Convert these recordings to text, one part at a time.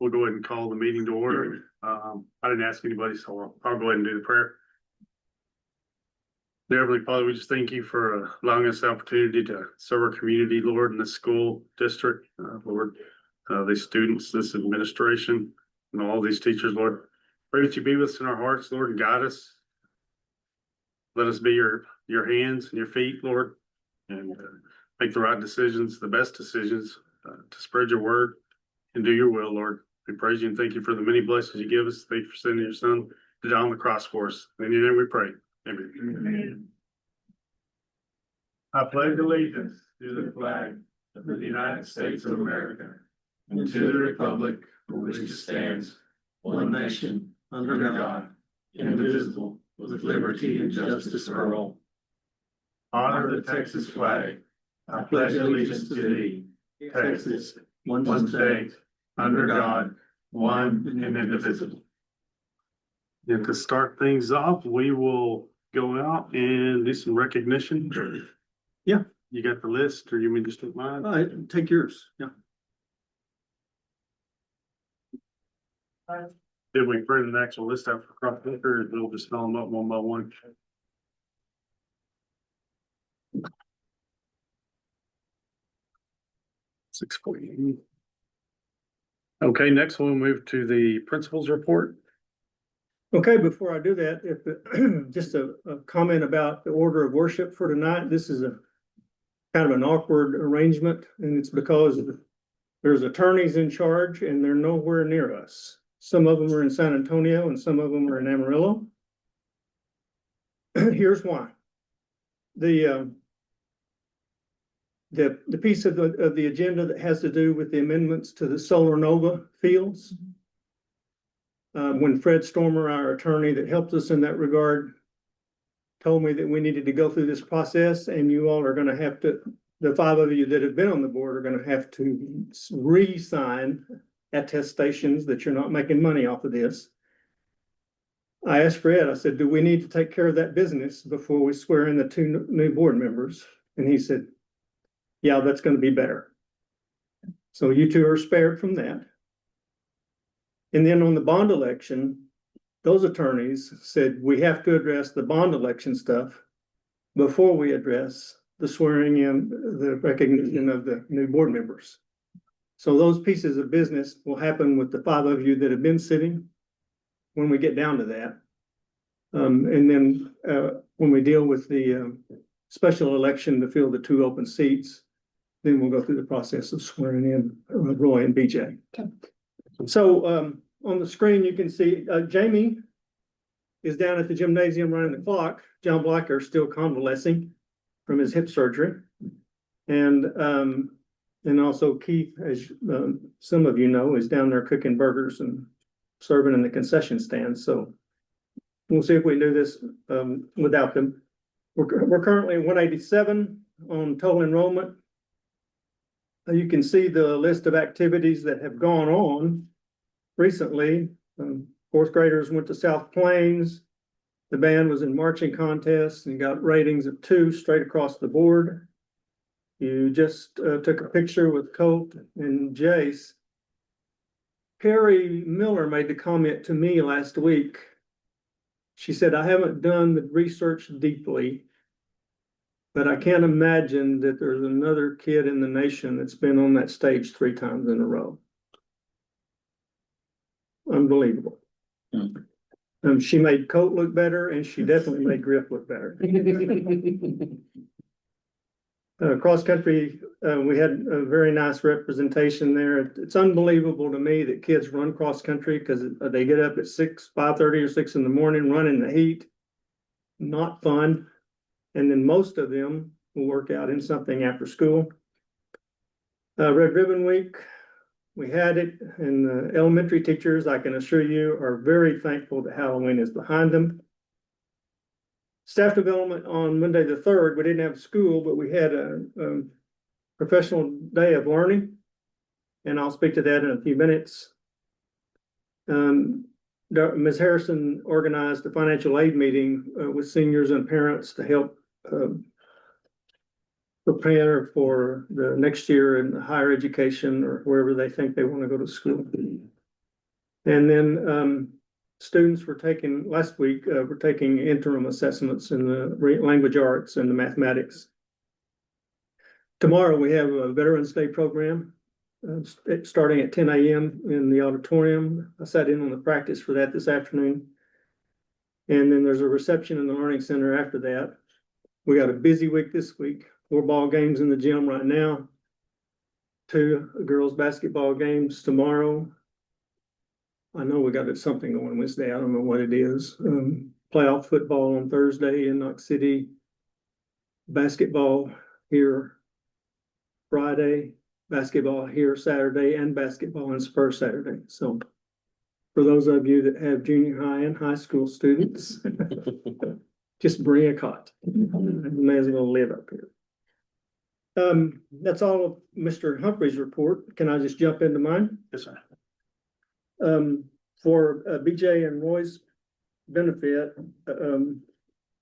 we'll go ahead and call the meeting to order. I didn't ask anybody, so I'll go ahead and do the prayer. Dear Heavenly Father, we just thank you for allowing us the opportunity to serve our community, Lord, in the school district, Lord, these students, this administration, and all these teachers, Lord. Pray that you be with us in our hearts, Lord, and guide us. Let us be your hands and your feet, Lord, and make the right decisions, the best decisions to spread your word and do your will, Lord. We praise you and thank you for the many blessings you give us. Thank you for sending your son to die on the cross for us. In your name we pray. Amen. Amen. I pledge allegiance to the flag of the United States of America and to the republic for which it stands, one nation, under God, indivisible, with liberty and justice for all. Honor the Texas flag. I pledge allegiance to thee, Texas, one state, under God, one and indivisible. And to start things off, we will go out and do some recognition. Yeah. You got the list, or you mean just take mine? Take yours. Yeah. Did we print an actual list out for Crossville, or we'll just fill them up one by one? 6:40. Okay, next we'll move to the principal's report. Okay, before I do that, if just a comment about the order of worship for tonight. This is a kind of an awkward arrangement, and it's because there's attorneys in charge and they're nowhere near us. Some of them are in San Antonio and some of them are in Amarillo. Here's why. The piece of the agenda that has to do with the amendments to the Solar Nova fields. When Fred Stormer, our attorney that helped us in that regard, told me that we needed to go through this process, and you all are going to have to, the 5 of you that have been on the board are going to have to re-sign attestations that you're not making money off of this. I asked Fred, I said, do we need to take care of that business before we swear in the 2 new board members? And he said, yeah, that's going to be better. So you 2 are spared from that. And then on the bond election, those attorneys said we have to address the bond election stuff before we address the swearing in, the recognition of the new board members. So those pieces of business will happen with the 5 of you that have been sitting when we get down to that. And then when we deal with the special election to fill the 2 open seats, then we'll go through the process of swearing in Roy and BJ. Okay. So on the screen, you can see Jamie is down at the gymnasium running the clock. John Blacker is still convalescing from his hip surgery. And also Keith, as some of you know, is down there cooking burgers and serving in the concession stand. So we'll see if we can do this without them. We're currently at 187 on total enrollment. You can see the list of activities that have gone on recently. 4th graders went to South Plains. The band was in marching contests and got ratings of 2 straight across the board. You just took a picture with Colt and Jace. Carrie Miller made the comment to me last week. She said, I haven't done the research deeply, but I can't imagine that there's another kid in the nation that's been on that stage 3 times in a row. Unbelievable. She made Colt look better, and she definitely made Griff look better. Cross country, we had a very nice representation there. It's unbelievable to me that kids run cross country because they get up at 5:30 or 6 in the morning, run in the heat. Not fun. And then most of them will work out in something after school. Red Ribbon Week, we had it, and the elementary teachers, I can assure you, are very thankful that Halloween is behind them. Staff development on Monday the 3rd, we didn't have school, but we had a professional day of learning, and I'll speak to that in a few minutes. Ms. Harrison organized a financial aid meeting with seniors and parents to help prepare for the next year in higher education or wherever they think they want to go to school. And then students were taking, last week, were taking interim assessments in the language arts and the mathematics. Tomorrow we have a Veterans Day program starting at 10 a.m. in the auditorium. I sat in on the practice for that this afternoon. And then there's a reception in the Learning Center after that. We got a busy week this week. 4 ball games in the gym right now. 2 girls basketball games tomorrow. I know we got something going Wednesday. I don't know what it is. Playoff football on Thursday in Knox City. Basketball here Friday. Basketball here Saturday, and basketball in Spur Saturday. So for those of you that have junior high and high school students, just bring a cot. You may as well live up here. That's all of Mr. Humphrey's report. Can I just jump into mine? Yes, sir. For BJ and Roy's benefit,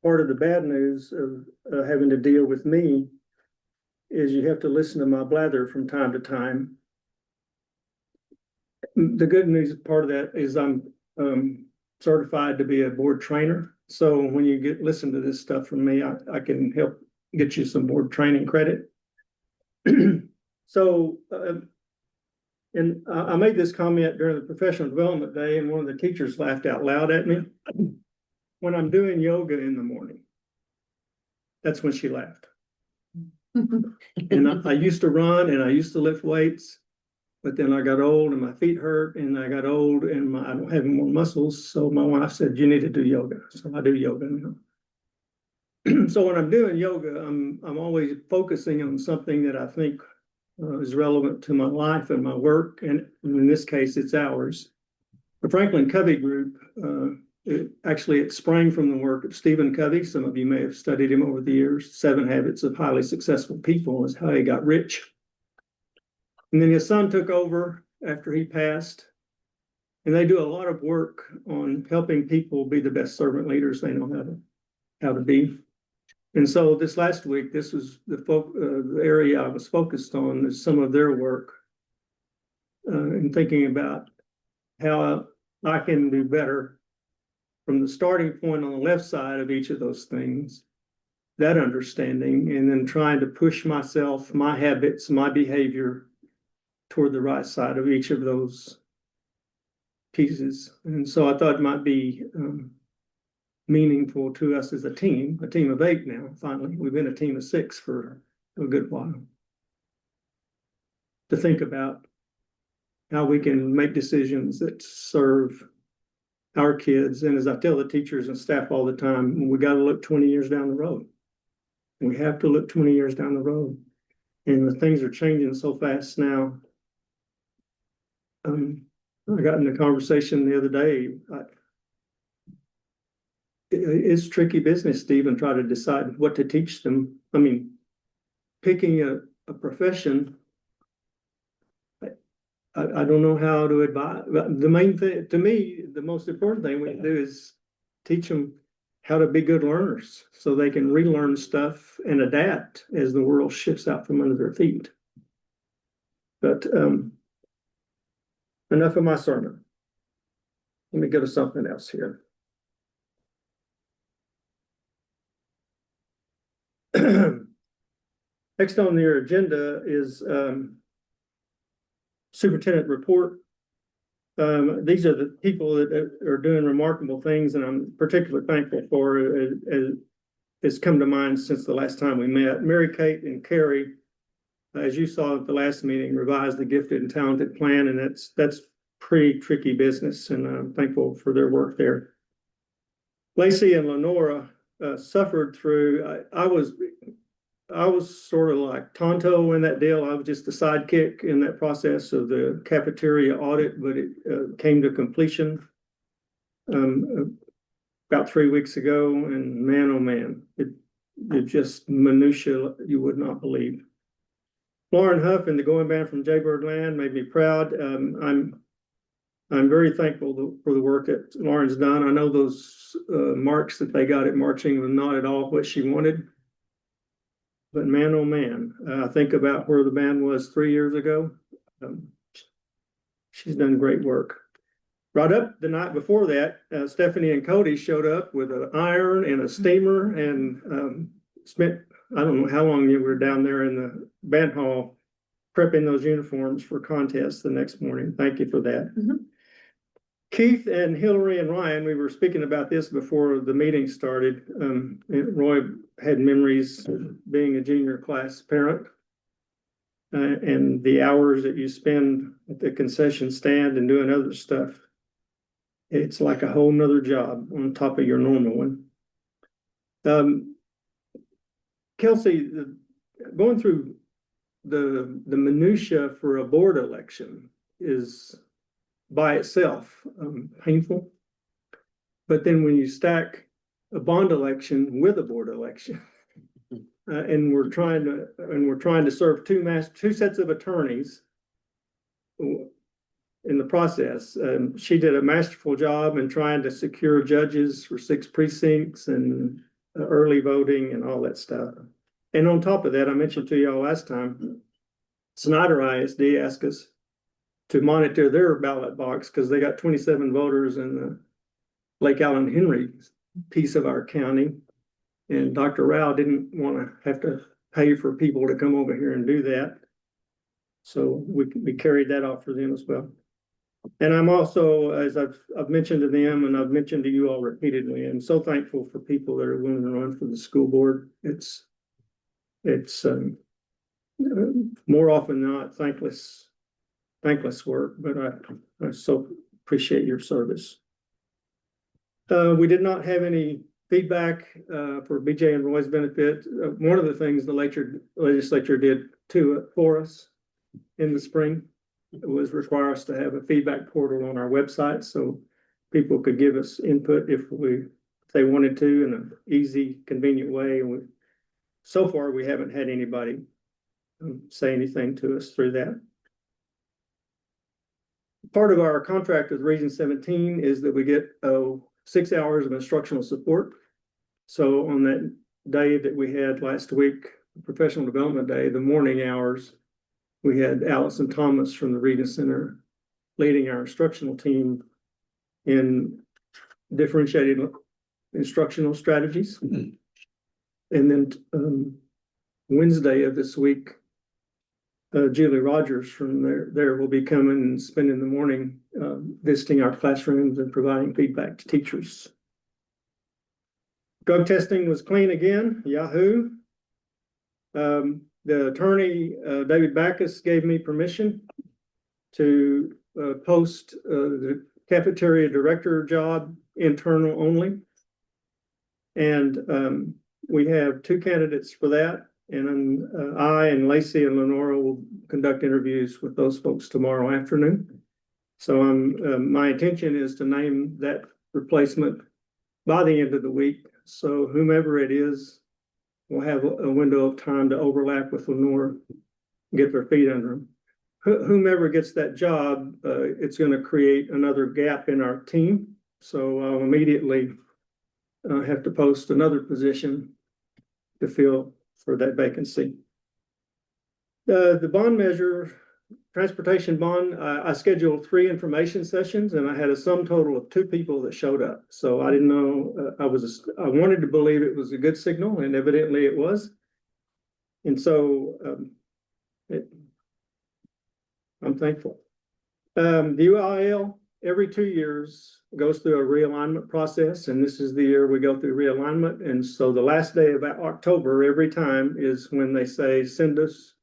part of the bad news of having to deal with me is you have to listen to my blather from time to time. The good news part of that is I'm certified to be a board trainer. So when you listen to this stuff from me, I can help get you some board training credit. So, and I made this comment during the professional development day, and one of the teachers laughed out loud at me. When I'm doing yoga in the morning, that's when she laughed. And I used to run and I used to lift weights, but then I got old and my feet hurt, and I got old and I don't have more muscles. So my wife said, you need to do yoga. So I do yoga now. So when I'm doing yoga, I'm always focusing on something that I think is relevant to my life and my work. And in this case, it's ours. The Franklin Covey Group, it sprang from the work of Stephen Covey. Some of you may have studied him over the years. 7 Habits of Highly Successful People is how he got rich. And then his son took over after he passed. And they do a lot of work on helping people be the best servant leaders they know how to be. And so this last week, this was the area I was focused on, is some of their work and thinking about how I can do better from the starting point on the left side of each of those things, that understanding, and then trying to push myself, my habits, my behavior toward the right side of each of those pieces. And so I thought it might be meaningful to us as a team of 8 now, finally. We've been a team of 6 for a good while, to think about how we can make decisions that serve our kids. And as I tell the teachers and staff all the time, we got to look 20 years down the road. We have to look 20 years down the road. And the things are changing so fast now. I got in a conversation the other day. It's tricky business to even try to decide what to teach them. I mean, picking a profession, I don't know how to advise. The main thing, to me, the most important thing we can do is teach them how to be good learners so they can relearn stuff and adapt as the world shifts out from under their feet. But enough of my sermon. Let me go to something else here. Next on your agenda is superintendent report. These are the people that are doing remarkable things, and I'm particularly thankful for it. It's come to mind since the last time we met. Mary Kate and Carrie, as you saw at the last meeting, revised the Gifted and Talented Plan, and that's pretty tricky business, and I'm thankful for their work there. Lacey and Lenora suffered through. I was sort of like Tonto in that deal. I was just a sidekick in that process of the cafeteria audit, but it came to completion about 3 weeks ago. And man, oh man, it just minutia you would not believe. Lauren Huff and the Going Band from Jaybird Land made me proud. I'm very thankful for the work that Lauren's done. I know those marks that they got at marching were not at all what she wanted. But man, oh man, I think about where the band was 3 years ago. She's done great work. Right up the night before that, Stephanie and Cody showed up with an iron and a steamer and spent, I don't know how long you were down there in the band hall prepping those uniforms for contests the next morning. Thank you for that. Keith and Hillary and Ryan, we were speaking about this before the meeting started. Roy had memories of being a junior class parent. And the hours that you spend at the concession stand and doing other stuff. It's like a whole nother job on top of your normal one. Kelsey, going through the minutia for a board election is by itself painful. But then when you stack a bond election with a board election, and we're trying to serve two sets of attorneys in the process. She did a masterful job in trying to secure judges for 6 precincts and early voting and all that stuff. And on top of that, I mentioned to y'all last time, Snyder ISD asked us to monitor their ballot box because they got 27 voters in the Lake Allen Henry piece of our county. And Dr. Rao didn't want to have to pay for people to come over here and do that. So we carried that off for them as well. And I'm also, as I've mentioned to them and I've mentioned to you all repeatedly, I'm so thankful for people that are willing to run for the school board. It's more often than not thankless work, but I so appreciate your service. We did not have any feedback for BJ and Roy's benefit. One of the things the legislature did for us in the spring was require us to have a feedback portal on our website so people could give us input if they wanted to in an easy, convenient way. And so far, we haven't had anybody say anything to us through that. Part of our contract with Region 17 is that we get 6 hours of instructional support. So on that day that we had last week, Professional Development Day, the morning hours, we had Allison Thomas from the Region Center leading our instructional team in differentiated instructional strategies. And then Wednesday of this week, Julie Rogers from there will be coming and spending the morning visiting our classrooms and providing feedback to teachers. Drug testing was clean again, yahoo. The attorney, David Backus, gave me permission to post the cafeteria director job internal only. And we have 2 candidates for that. And I and Lacey and Lenora will conduct interviews with those folks tomorrow afternoon. So my intention is to name that replacement by the end of the week. So whomever it is will have a window of time to overlap with Lenora, get their feet under them. Whomever gets that job, it's going to create another gap in our team. So I'll immediately have to post another position to fill for that vacancy. The bond measure, transportation bond, I scheduled 3 information sessions and I had a sum total of 2 people that showed up. So I didn't know, I wanted to believe it was a good signal and evidently it was. And so I'm thankful. The UIL every 2 years goes through a realignment process, and this is the year we go through realignment. And so the last day of October every time is when they say, send us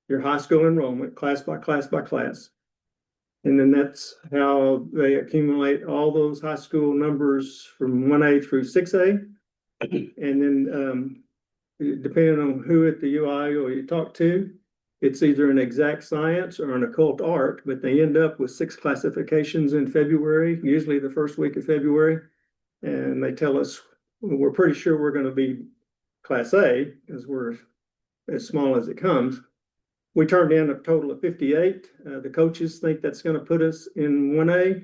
your high school enrollment class by class by class. And then that's how they accumulate all those high school numbers from 1A through 6A. And then depending on who at the UIL you talk to, it's either an exact science or an occult art, but they end up with 6 classifications in February, usually the first week of February. And they tell us, we're pretty sure we're going to be class A because we're as small as it comes. We turned in a total of 58. The coaches think that's going to put us in 1A.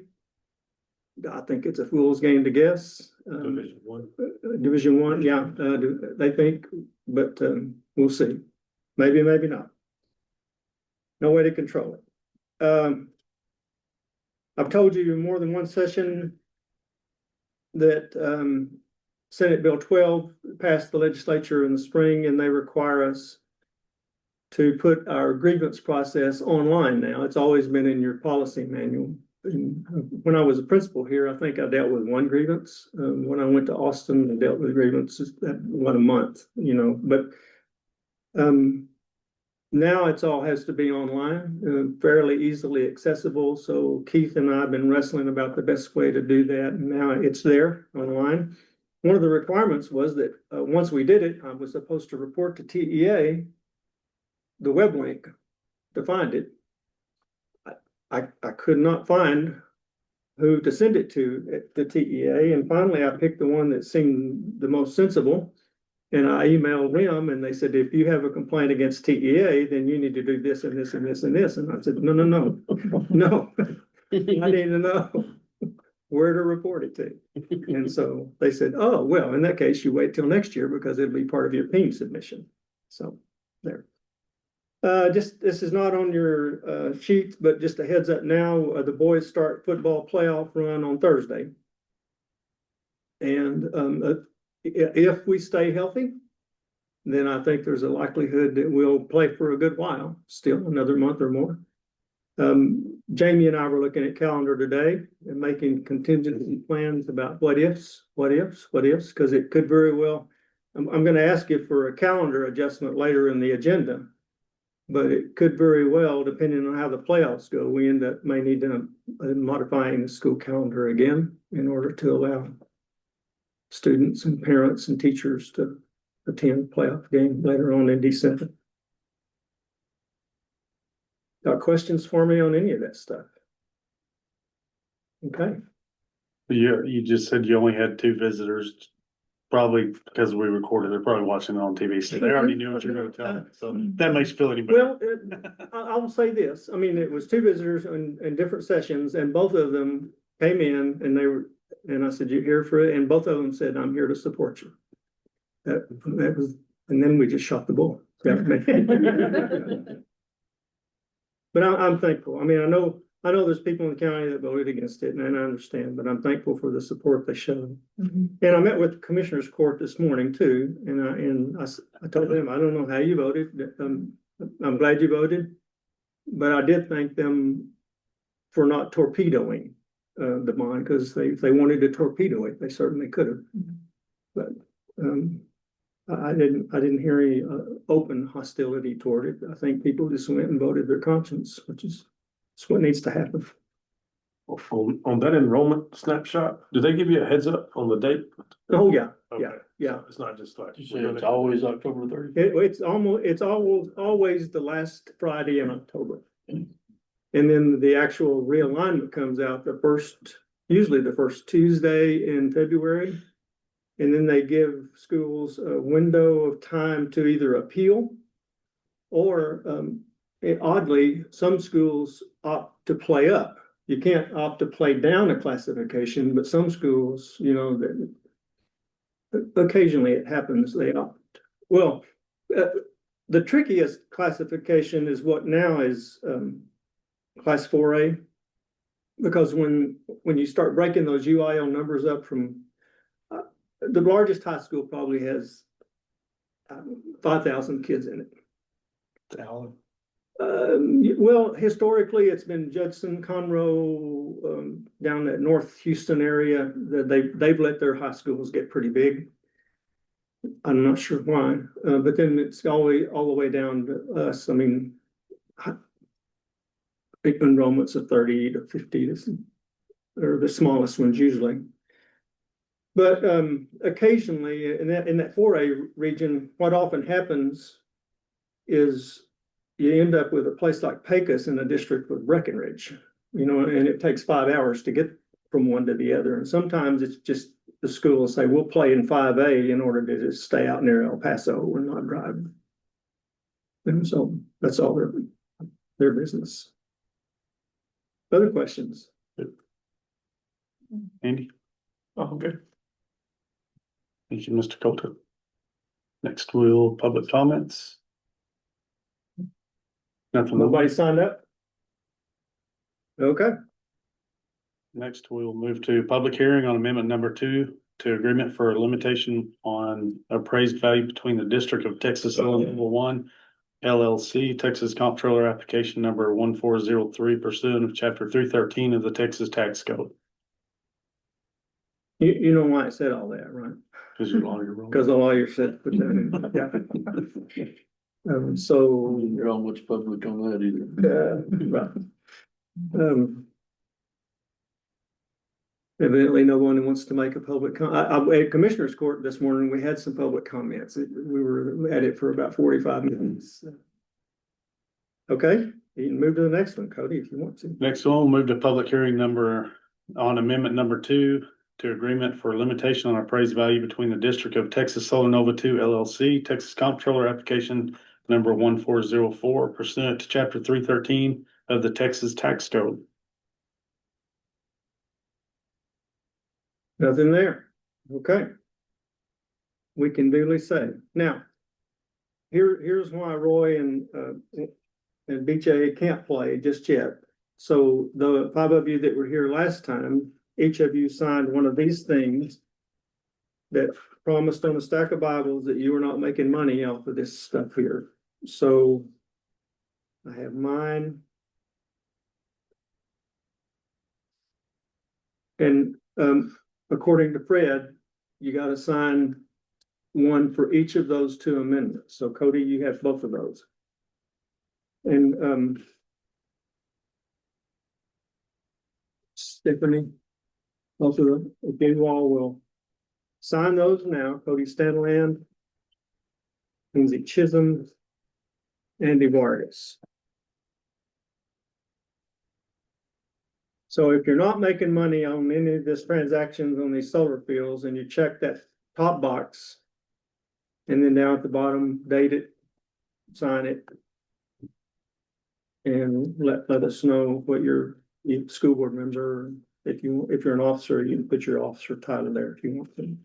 I think it's a fool's game to guess. Division 1. Division 1, yeah, they think, but we'll see. Maybe, maybe not. No way to control it. I've told you in more than one session that Senate Bill 12 passed the legislature in the spring, and they require us to put our grievance process online now. It's always been in your policy manual. And when I was a principal here, I think I dealt with one grievance. When I went to Austin, I dealt with grievances about a month, but now it's all has to be online, fairly easily accessible. So Keith and I have been wrestling about the best way to do that. And now it's there online. One of the requirements was that once we did it, I was supposed to report to TEA the web link to find it. I could not find who to send it to at the TEA. And finally, I picked the one that seemed the most sensible. And I emailed them and they said, if you have a complaint against TEA, then you need to do this and this and this and this. And I said, no. I need to know where to report it to. And so they said, oh, well, in that case, you wait till next year because it'll be part of your PEEM submission. So there. This is not on your sheets, but just a heads up now, the boys start football playoff run on Thursday. And if we stay healthy, then I think there's a likelihood that we'll play for a good while, still another month or more. Jamie and I were looking at calendar today and making contingency plans about what ifs, because it could very well, I'm going to ask you for a calendar adjustment later in the agenda, but it could very well, depending on how the playoffs go, we may need to modifying the school calendar again in order to allow students and parents and teachers to attend playoff game later on in December. Got questions for me on any of that stuff? Okay. You just said you only had 2 visitors, probably because we recorded, they're probably watching it on TV, so they already knew what you were gonna tell them, so that makes you feel any better. Well, I will say this, I mean, it was 2 visitors in different sessions, and both of them came in and I said, you here for it? And both of them said, I'm here to support you. That was, and then we just shot the bull. But I'm thankful. I mean, I know there's people in the county that voted against it, and I understand, but I'm thankful for the support they showed. And I met with the Commissioner's Court this morning too, and I told them, I don't know how you voted. I'm glad you voted, but I did thank them for not torpedoing the bond, because if they wanted to torpedo it, they certainly could have. But I didn't hear any open hostility toward it. I think people just went and voted their conscience, which is what needs to happen. On that enrollment snapshot, do they give you a heads up on the date? Oh, yeah, Okay. yeah. It's not just like. You say it's always October 30th? It's always the last Friday in October. And then the actual realignment comes out usually the first Tuesday in February. And then they give schools a window of time to either appeal or oddly, some schools opt to play up. You can't opt to play down a classification, but some schools, occasionally it happens, they opt. Well, the trickiest classification is what now is Class 4A, because when you start breaking those UIL numbers up from the largest high school probably has 5,000 kids in it. Well, historically, it's been Judson, Conroe, down that North Houston area. They've let their high schools get pretty big. I'm not sure why, but then it's all the way down to us. I mean, big enrollments of 30 to 50, or the smallest ones usually. But occasionally in that 4A region, what often happens is you end up with a place like Pecos in a district with Breckenridge, and it takes 5 hours to get from one to the other. And sometimes it's just the school will say, we'll play in 5A in order to just stay out near El Paso and not drive. And so that's all their business. Other questions? Andy? Oh, okay. Thank you, Mr. Coulter. Next, public comments. Nothing. Nobody signed up? Okay. Next, we will move to public hearing on amendment number 2 to agreement for a limitation on appraised value between the District of Texas Level 1 LLC, Texas Comptroller Application Number 1403 pursuant of Chapter 313 of the Texas Tax Code. You know why I said all that, right? Because you're lawyer. Roll. Because the lawyer said, put that in, yeah. So, You're on much public on that either. right. Evidently, no one wants to make a public at Commissioner's Court this morning, we had some public comments. We were at it for about 45 minutes. Okay, you can move to the next one, Cody, if you want to. Next one, we'll move to public hearing on amendment number 2 to agreement for limitation on appraised value between the District of Texas Solar Nova 2 LLC, Texas Comptroller Application Number 1404 pursuant to Chapter 313 of the Texas Tax Code. Nothing there. Okay. We can duly say. Now, here's why Roy and BJ can't play just yet. So the 5 of you that were here last time, each of you signed one of these things that promised on a stack of Bibles that you were not making money off of this stuff here. So I have mine. And according to Fred, you got to sign one for each of those 2 amendments. So Cody, you have both of those. And Stephanie, both of them, if you all will sign those now. Cody Stanland, Lindsay Chisholm, Andy Vargas. So if you're not making money on any of this transactions on these solar fields, and you check that top box, and then down at the bottom, date it, sign it, and let us know what your school board members are. If you're an officer, you can put your officer title there if you want to.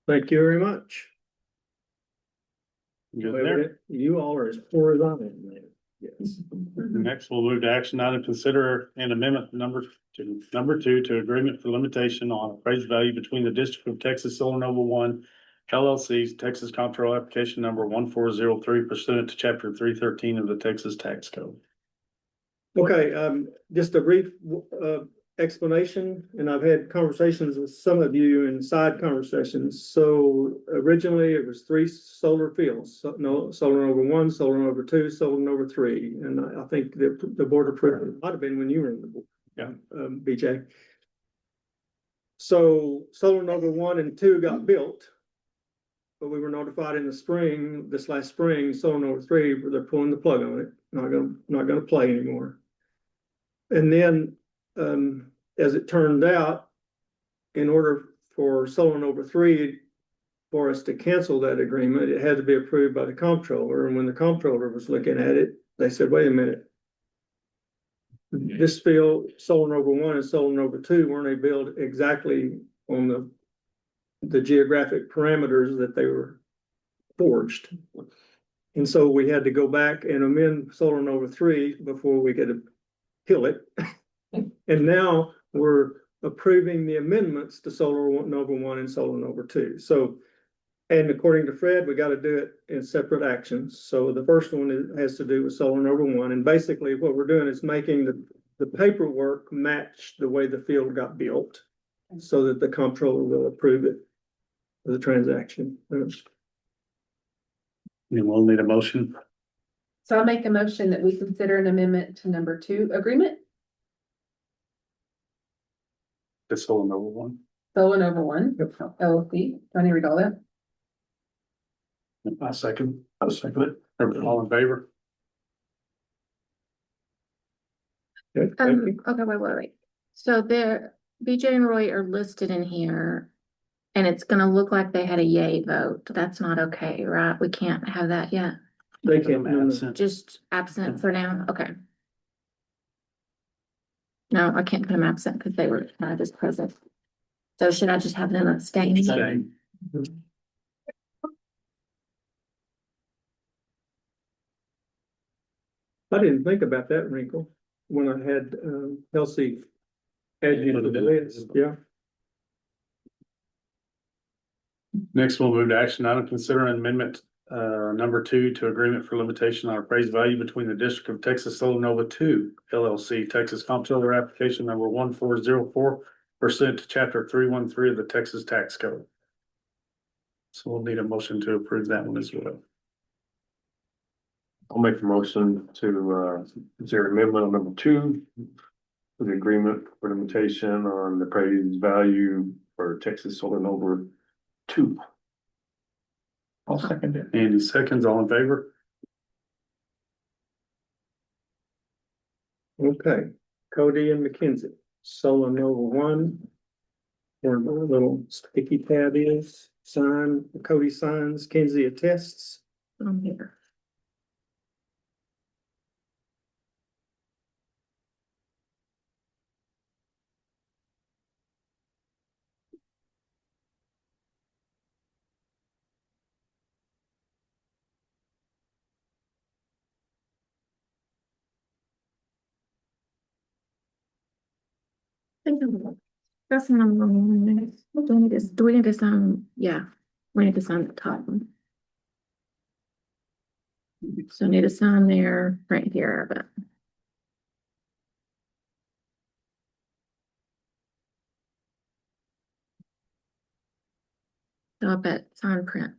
Thank you very much. Good there. You all are as poor as I am, man. Yes. Next, we'll move to action item, consider an amendment number 2 to agreement for limitation on appraised value between the District of Texas Solar Nova 1 LLC's Texas Comptroller Application Number 1403 pursuant to Chapter 313 of the Texas Tax Code. Okay, just a brief explanation, and I've had conversations with some of you in side conversations. So originally it was 3 solar fields, Solar Nova 1, Solar Nova 2, Solar Nova 3, and I think the board approved. It might have been when you were in the board. Yeah. BJ. So Solar Nova 1 and 2 got built, but we were notified in the spring, this last spring, Solar Nova 3, where they're pulling the plug on it. Not gonna play anymore. And then, as it turned out, in order for Solar Nova 3 for us to cancel that agreement, it had to be approved by the comptroller. And when the comptroller was looking at it, they said, wait a minute. This field, Solar Nova 1 and Solar Nova 2, weren't they built exactly on the geographic parameters that they were forged? And so we had to go back and amend Solar Nova 3 before we could kill it. And now we're approving the amendments to Solar Nova 1 and Solar Nova 2. So, and according to Fred, we got to do it in separate actions. So the first one has to do with Solar Nova 1. And basically what we're doing is making the paperwork match the way the field got built so that the comptroller will approve it for the transaction. And we'll need a motion. So I'll make a motion that we consider an amendment to number 2 agreement, The Solar Nova 1. Solar Nova 1 Yep. LLC. Do I need to read all that? I second it. All in favor? Good, thank you. Okay, wait. So there, BJ and Roy are listed in here. And it's gonna look like they had a yay vote. That's not okay, right? We can't have that yet. They can, no, no. Absent. Just absent for now, okay. No, I can't put them absent because they were just present. So should I just have them abstain? Abstain. I didn't think about that wrinkle when I had, Kelsey add you to the list, yeah. Next, we'll move to action item, consider an amendment, number 2 to agreement for limitation on appraised value between the District of Texas Solar Nova 2 LLC, Texas Comptroller application number 1404 pursuant to chapter 313 of the Texas Tax Code. So we'll need a motion to approve that one as well. I'll make the motion to, consider amendment number 2. For the agreement for limitation on the appraised value for Texas Solar Nova 2. I'll second it. Andy seconds, all in favor? Okay, Cody and McKenzie, Solar Nova 1. Where the little sticky tab is, sign, Cody signs, Kenzie attests. I'm here. That's not, do we need this, do we need to sign, yeah, we need to sign the top one. So need to sign there, right here, but. So I bet sign print.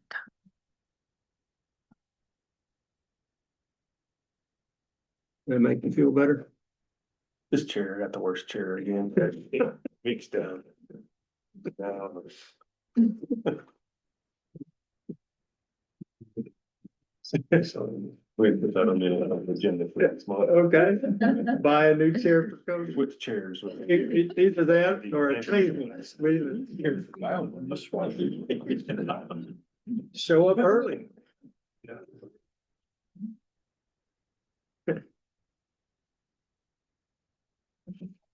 That make you feel better? This chair got the worst chair again. Mixed down. So we put that on the agenda for next month. Okay, buy a new chair for Cody. Switch chairs. Either that or a change. Show up early.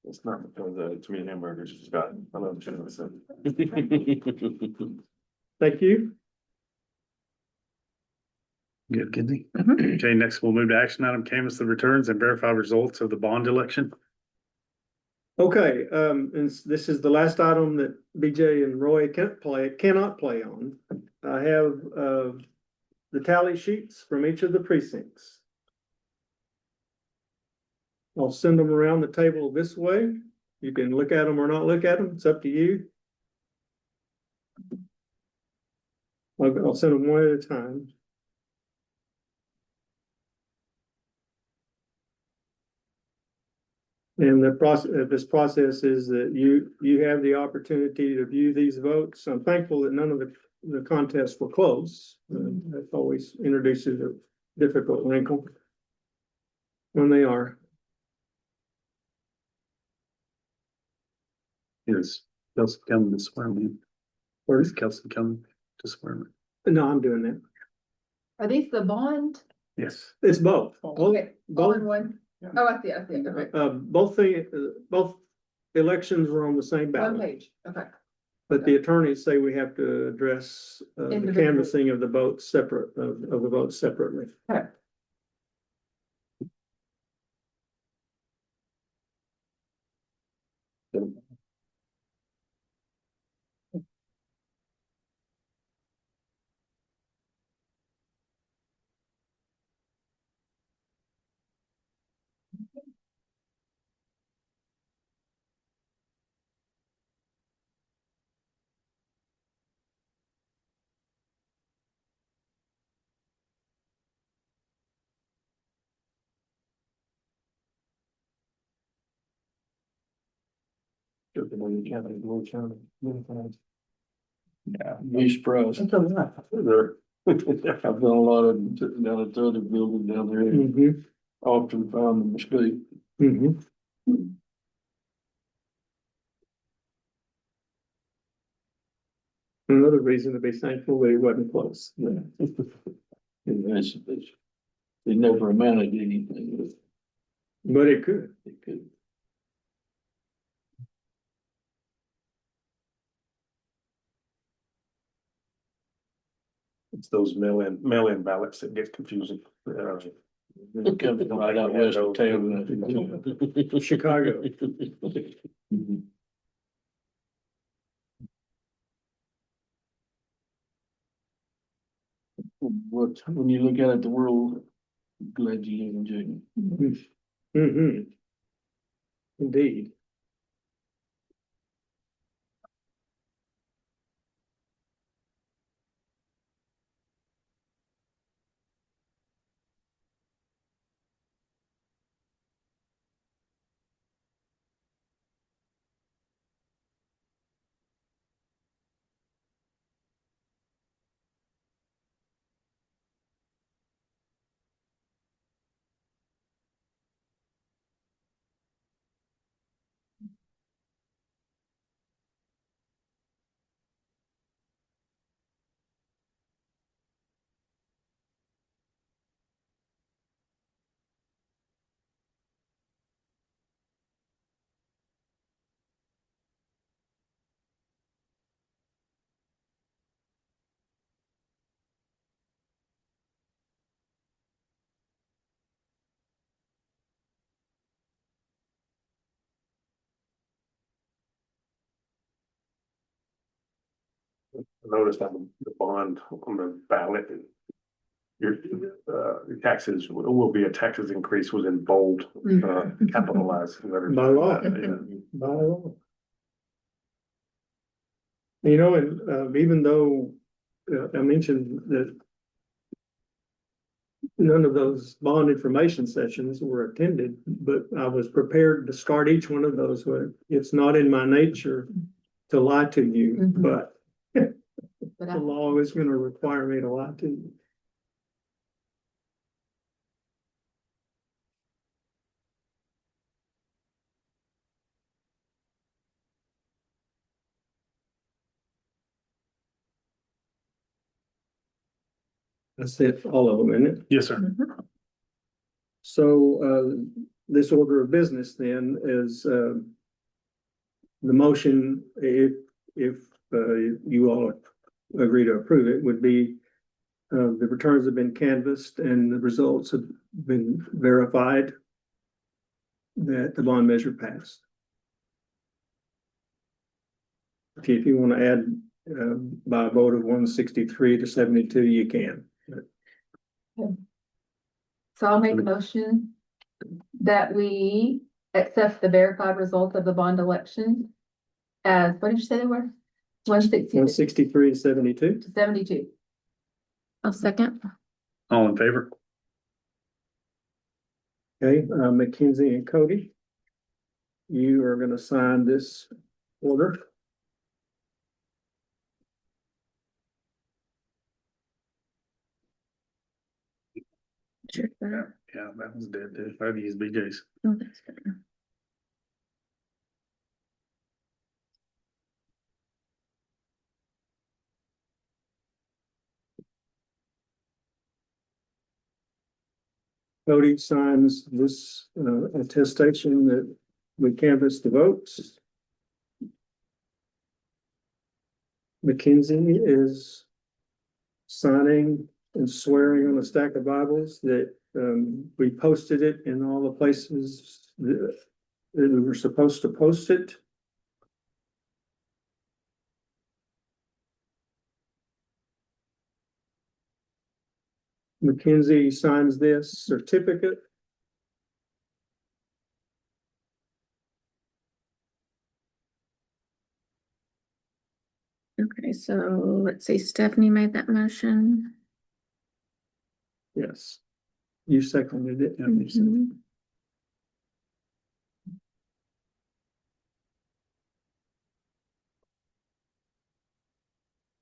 It's not because it's me and hamburgers, it's got, I love chicken. Thank you. Good, Kenzie. Mhm. Okay, next we'll move to action item, canvass the returns and verify results of the bond election. Okay, and this is the last item that BJ and Roy cannot play on. I have, the tally sheets from each of the precincts. I'll send them around the table this way. You can look at them or not look at them. It's up to you. I'll send them one at a time. And the process, this process is that you have the opportunity to view these votes. I'm thankful that none of the contests were close. That always introduces a difficult wrinkle when they are. Is Kelsey coming to swear me? Or is Kelsey coming to swear me? No, I'm doing that. Are these the bond? Yes. It's both. Okay, all Both, in one? Oh, I see, okay. both elections were on the same One ballot. page, okay. But the attorneys say we have to address, the Individual. canvassing of the votes separate, of the votes separately. Okay. Yeah, be surprised. They're I've done a lot of them sitting down at the other building down there, and Mhm, often found the mistake. mhm. Another reason to be thankful that it wasn't close. Yeah. And they never amounted to anything, but But it could. it could. It's those mail-in ballots that get confusing. It comes from right out west of town. Chicago. What, when you look at it, the world, glad you live in June. Mhm. Indeed. Noticed on the bond on the ballot. Your taxes will be a taxes increase was in bold, capitalized. letters. By law. Yeah. By law. You know, and even though I mentioned that none of those bond information sessions were attended, but I was prepared to start each one of those with, it's not in my nature to lie to you, Mhm. but But the law is gonna require me to lie to you. That's it, all of them, isn't it? Yes, sir. Mhm. So, this order of business then is, the motion, if, you all agree to approve it, would be, the returns have been canvassed and the results have been verified that the bond measure passed. If you want to add, by a vote of 163 to 72, you can. So I'll make a motion that we accept the verified results of the bond election as, what did you say they were? 160 163 to 72. to 72. I'll second. All in favor? Okay, Mackenzie and Cody, you are going to sign this order. Sure. Yeah, that was dead, dude. I'd use BJ's. Oh, that's good. Cody signs this attestation that we canvassed the votes. Mackenzie is signing and swearing on a stack of Bibles that we posted it in all the places that we were supposed to post it. Mackenzie signs this certificate. Okay, so let's see, Stephanie made that motion. Yes. You seconded it. Mhm.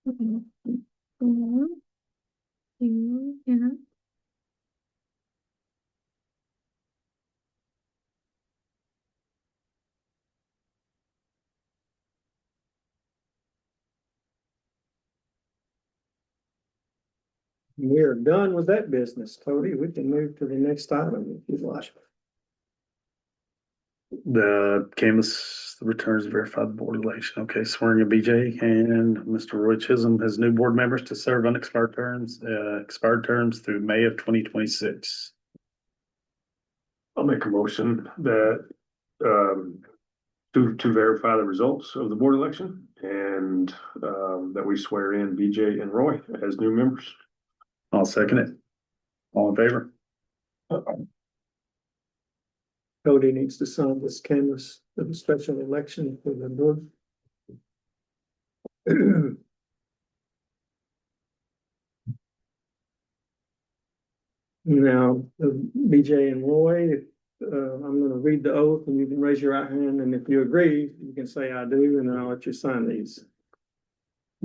Mhm. Yeah. We are done with that business, Cody. We can move to the next item if you'd like. The canvas returns verified board election. Okay, swearing of BJ and Mr. Roy Chisholm as new board members to serve unexpired terms through May of 2026. I'll make a motion that, to verify the results of the board election and, that we swear in BJ and Roy as new members. I'll second it. All in favor? Cody needs to sign this canvas of the special election for the board. Now, BJ and Roy, I'm gonna read the oath and you can raise your right hand, and if you agree, you can say I do, and then I'll let you sign these.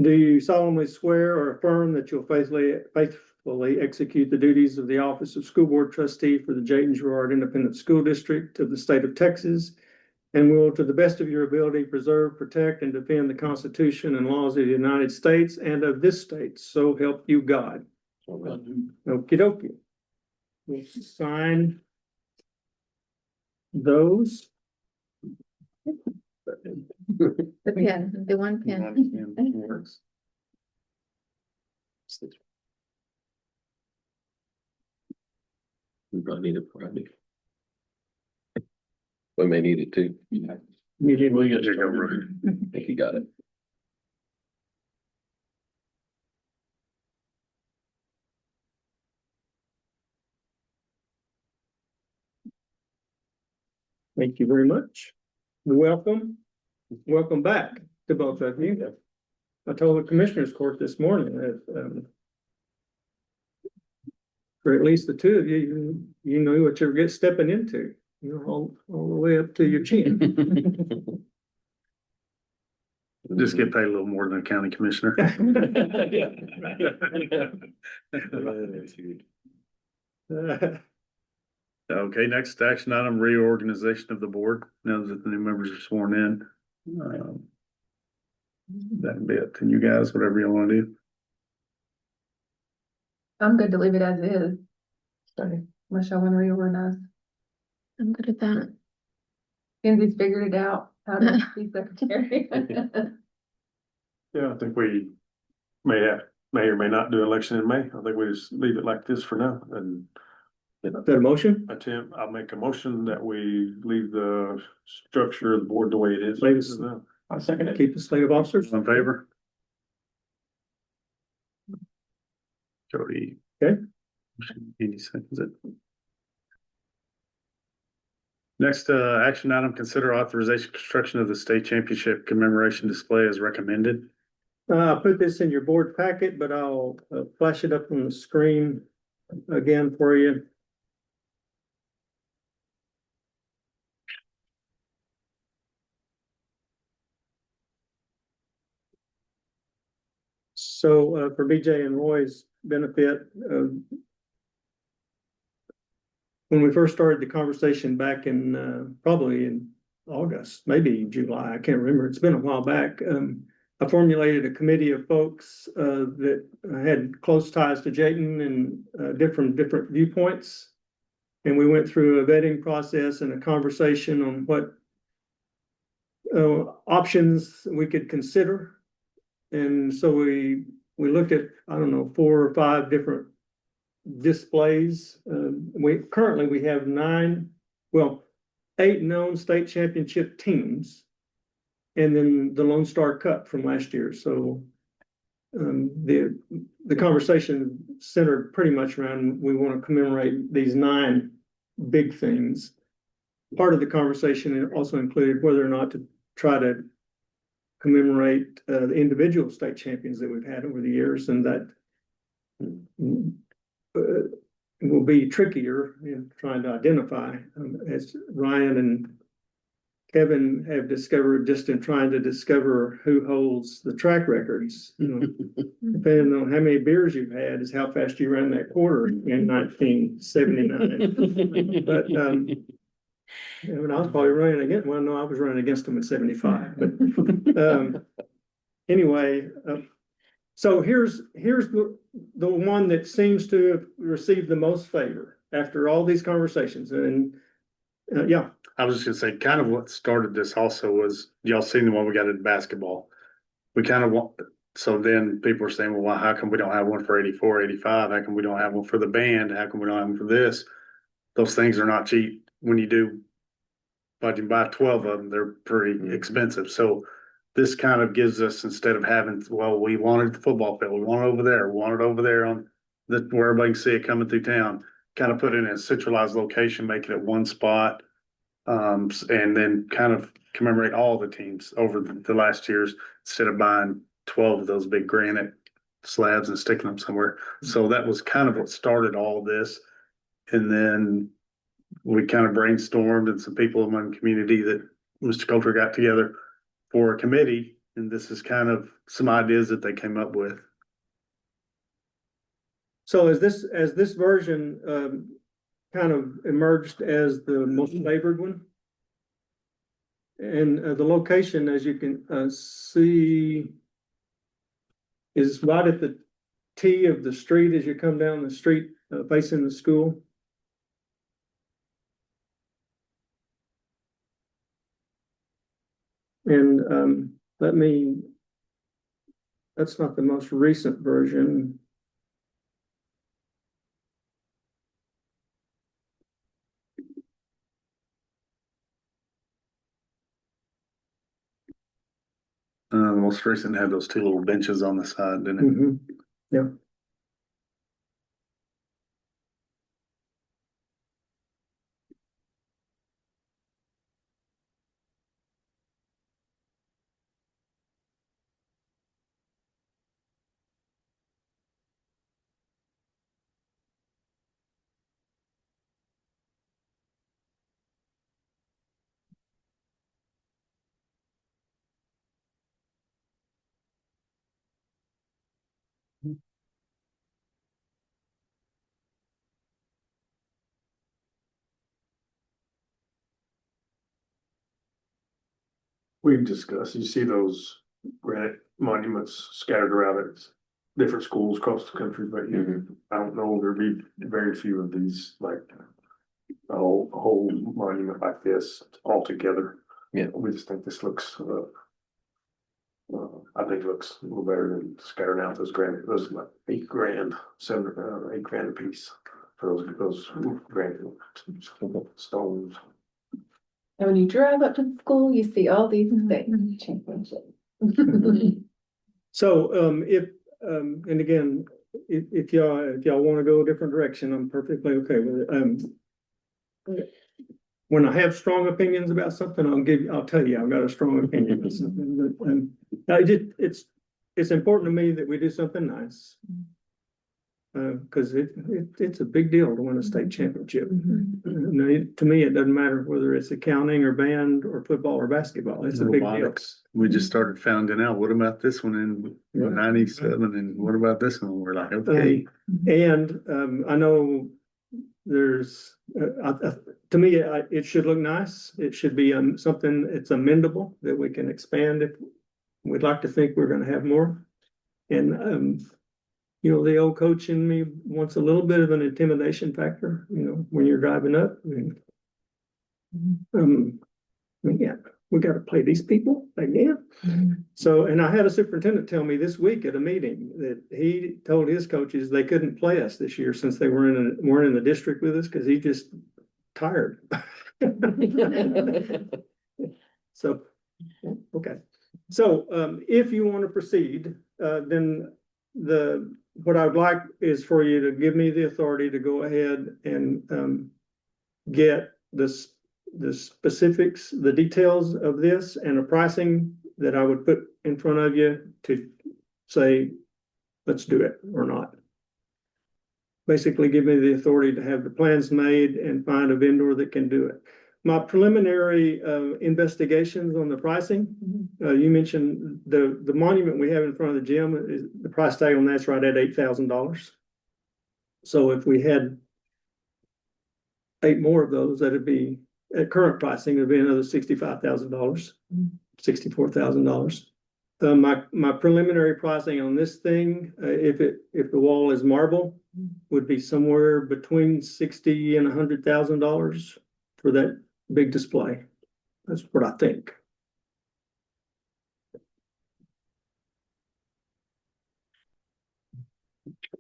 Do you solemnly swear or affirm that you'll faithfully execute the duties of the office of school board trustee for the Jayton Girard Independent School District of the state of Texas, and will, to the best of your ability, preserve, protect, and defend the Constitution and laws of the United States and of this state, so help you God? Okey dokey. We'll sign those. The pen, the one pen. Works. We probably need it Friday. We may need it too. You did. We got There you go, Roy. I think you got it. Thank you very much. Welcome back to both of you. I told the Commissioners Court this morning that, for at least the two of you, you know what you're stepping into. You're all the way up to your chin. Just get paid a little more than a county commissioner. Okay, next action item, reorganization of the board, now that the new members are sworn in. That'd be up to you guys, whatever you wanna do. I'm good to leave it as is. Sorry, unless y'all wanna reorganize. I'm good at that. Kenzie's figured it out, how to be secretary. Yeah, I think we may or may not do election in May. I think we just leave it like this for now and Is that a motion? I'll make a motion that we leave the structure of the board the way it is. Ladies. I'll second it. Keep the slate of officers. All in favor? Jody. Okay. Andy seconds it. Next, action item, consider authorization construction of the state championship commemoration display as recommended. I put this in your board packet, but I'll flash it up on the screen again for you. So for BJ and Roy's benefit, when we first started the conversation back in probably in August, maybe July, I can't remember. It's been a while back. I formulated a committee of folks that had close ties to Jayton and different viewpoints. And we went through a vetting process and a conversation on what options we could consider. And so we looked at, I don't know, 4 or 5 different displays. Currently we have 8 known state championship teams, and then the Lone Star Cup from last year. So the conversation centered pretty much around, we want to commemorate these 9 big things. Part of the conversation also included whether or not to try to commemorate the individual state champions that we've had over the years, and that will be trickier in trying to identify, as Ryan and Kevin have discovered just in trying to discover who holds the track records. You know, depending on how many beers you've had is how fast you ran that quarter in 1979. But and I was probably running against, well, no, I was running against him at 75, but anyway, so here's the one that seems to have received the most favor after all these conversations, and yeah. I was just gonna say, kind of what started this also was, y'all seen the one we got in basketball. We kind of want, so then people are saying, well, how come we don't have one for 84, 85? How come we don't have one for the band? How come we don't have one for this? Those things are not cheap. When you do, but you buy 12 of them, they're pretty expensive. So this kind of gives us, instead of having, well, we wanted the football field, we want it over there on the, where everybody can see it coming through town, kind of put it in a centralized location, make it at one spot. And then kind of commemorate all the teams over the last years instead of buying 12 of those big granite slabs and sticking them somewhere. So that was kind of what started all this. And then we kind of brainstormed, and some people among the community that Mr. Coulter got together for a committee. And this is kind of some ideas that they came up with. So as this version kind of emerged as the most favored one. And the location, as you can see, is right at the T of the street as you come down the street facing the school. And that's not the most recent version. The most recent had those two little benches on the side, didn't it? Mhm. Yeah. We've discussed, you see those granite monuments scattered around at different schools across the country, but I don't know, there'd be very few of these, like a whole monument like this all together. Yeah. We just think this looks, I think it looks a little better than scattering out those granite, those like $8 grand, $8 grand a piece for those granite stones. And when you drive up to the school, you see all these things. So and again, if y'all want to go a different direction, I'm perfectly okay with it. When I have strong opinions about something, I'll tell you I've got a strong opinion about something. But it's important to me that we do something nice. Because it's a big deal to win a state championship. To me, it doesn't matter whether it's accounting or band or football or basketball. It's a big deal. Robotics. We just started finding out, what about this one in 97, and what about this one? We're like, okay. And I know there's, to me, it should look nice. It should be something, it's amendable that we can expand if we'd like to think we're gonna have more. And you know, the old coach in me wants a little bit of an intimidation factor, you know, when you're driving up. Yeah, we got to play these people again. So, and I had a superintendent tell me this week at a meeting that he told his coaches they couldn't play us this year since they weren't in the district with us because he just tired. So, okay. So, if you want to proceed, then what I would like is for you to give me the authority to go ahead and get the specifics, the details of this and the pricing that I would put in front of you to say, let's do it or not. Basically, give me the authority to have the plans made and find a vendor that can do it. my preliminary, investigations on the pricing, you mentioned the monument we have in front of the gym, is the price tag on that's right at $8,000. So if we had 8 more of those, that'd be, at current pricing, it'd be another $65,000, $64,000. My preliminary pricing on this thing, if the wall is marble, would be somewhere between $60,000 and $100,000 for that big display. That's what I think.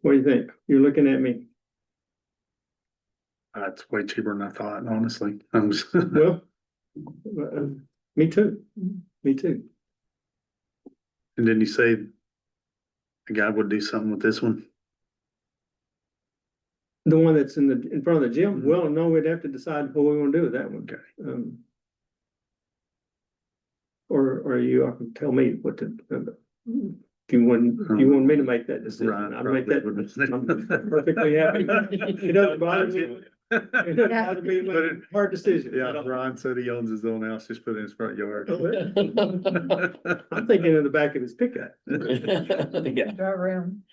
What do you think? You're looking at me. It's way cheaper than I thought, honestly. Well, me too. Me too. And then you say the guy would do something with this one? The one that's in front of the gym? Mhm. Well, no, we'd have to decide what we want to do with that one. Okay. Or you can tell me what to, if you want me to make that decision, Right, I'd make that. probably I'm perfectly happy. It doesn't bother me. It doesn't bother me, But but it- hard decision. Yeah, Ron said he owns his own house, just put it in his front yard. I'm thinking in the back of his pickup. Yeah. Drive around.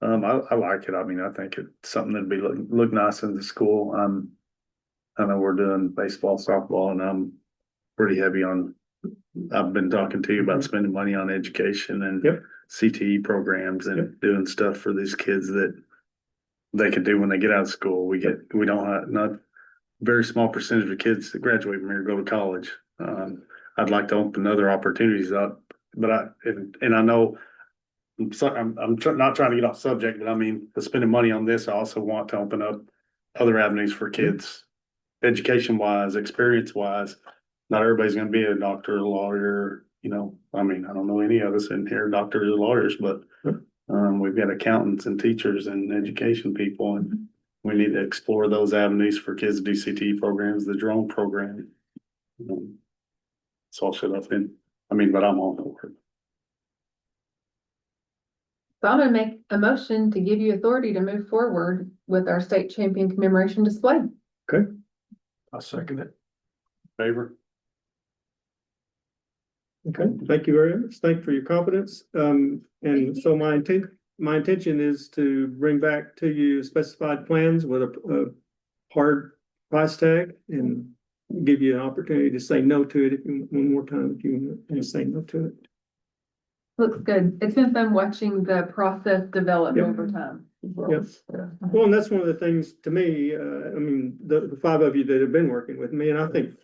I like it. I mean, I think it's something that'd be look nice in the school. I know we're doing baseball, softball, and I'm pretty heavy on, I've been talking to you about spending money on education and Yep. CTE programs and Yep. doing stuff for these kids that they could do when they get out of school. We don't have, not very small percentage of kids that graduate from here go to college. I'd like to open other opportunities up, but I know not trying to get off subject, but I mean, spending money on this, I also want to open up other avenues for kids, education wise, experience wise. Not everybody's gonna be a doctor, a lawyer, you know, I mean, I don't know any of us in here, doctors or lawyers, but we've got accountants and teachers and education people, and we need to explore those avenues for kids to do CTE programs, the drone program. So I'll shut up then. I mean, but I'm on board. So I'm gonna make a motion to give you authority to move forward with our state champion commemoration display. I second it. Favor? Okay, thank you very much. Thank you for your confidence. And so my intention is to bring back to you specified plans with a hard price tag and give you an opportunity to say no to it one more time if you want to say no to it. Looks good. It's been fun watching the process develop Yep. over time. Yes. Well, and that's one of the things to me, I mean, the 5 of you that have been working with me, and I think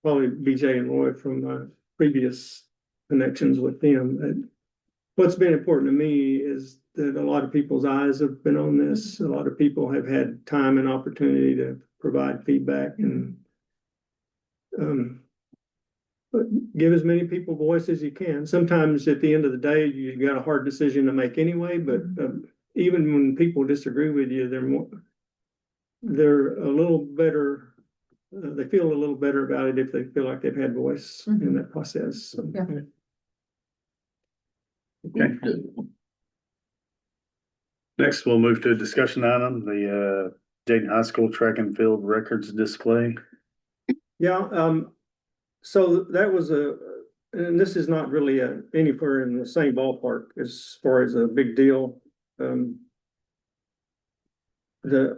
probably BJ and Roy from previous connections with them. What's been important to me is that a lot of people's eyes have been on this. A lot of people have had time and opportunity to provide feedback and but give as many people voice as you can. Sometimes at the end of the day, you got a hard decision to make anyway, but even when people disagree with you, they're a little better. They feel a little better about it if they feel like they've had voice in that process. So, Yeah. Okay. Next, we'll move to a discussion item, the Dayton High School track and field records display. Yeah, so that was and this is not really anywhere in the same ballpark as far as a big deal. And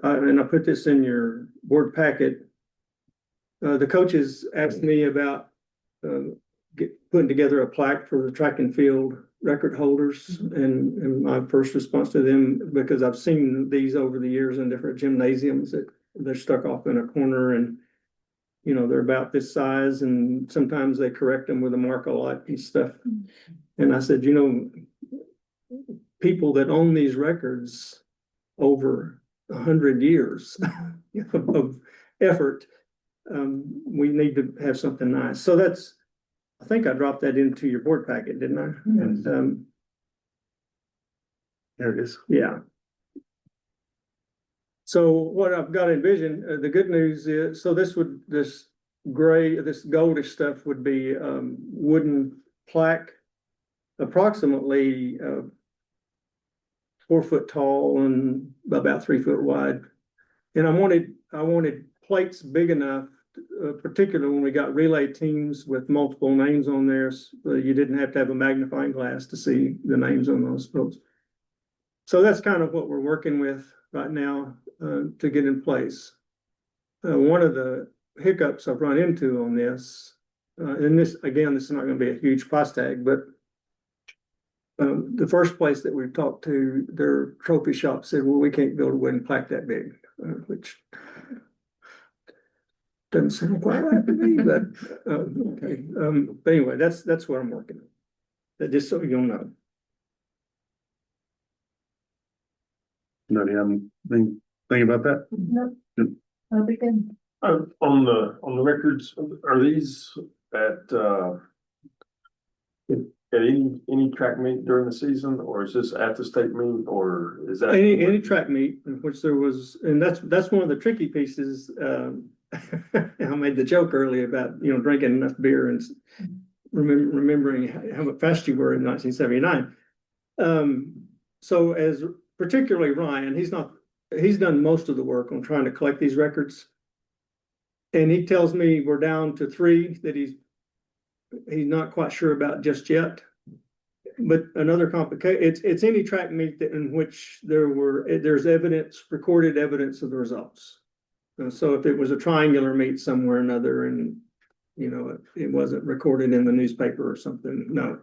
I put this in your board packet. The coaches asked me about putting together a plaque for the track and field record holders, and my first response to them, because I've seen these over the years in different gymnasiums, that they're stuck off in a corner and you know, they're about this size, and sometimes they correct them with a Mark-a-Lot and stuff. And I said, you know, people that own these records over 100 years of effort, we need to have something nice. So I think I dropped that into your board packet, didn't I? And, There it is. yeah. So what I've got envisioned, the good news is, so this goldish stuff would be wooden plaque, approximately 4 foot tall and about 3 foot wide. And I wanted plates big enough, particularly when we got relay teams with multiple names on there, you didn't have to have a magnifying glass to see the names on those folks. So that's kind of what we're working with right now, to get in place. One of the hiccups I've run into on this, and this, again, this is not gonna be a huge price tag, but the first place that we've talked to, their trophy shop said, well, we can't build a wooden plaque that big, which doesn't sound quite right to me, but, okay. But anyway, that's what I'm working on. That, just so you'll know. Nobody have anything about that? Nope. Yep. That'll be good. On the records, are these at any track meet during the season, or is this at the state meet, or is that? Any track meet in which there was, and that's one of the tricky pieces. I made the joke earlier about, you know, drinking enough beer and remembering how fast you were in 1979. So as particularly Ryan, he's done most of the work on trying to collect these records. And he tells me we're down to 3 that he's not quite sure about just yet. But another complication, it's any track meet in which there's recorded evidence of the results. So if it was a triangular meet somewhere or another, and you know, it wasn't recorded in the newspaper or something, no.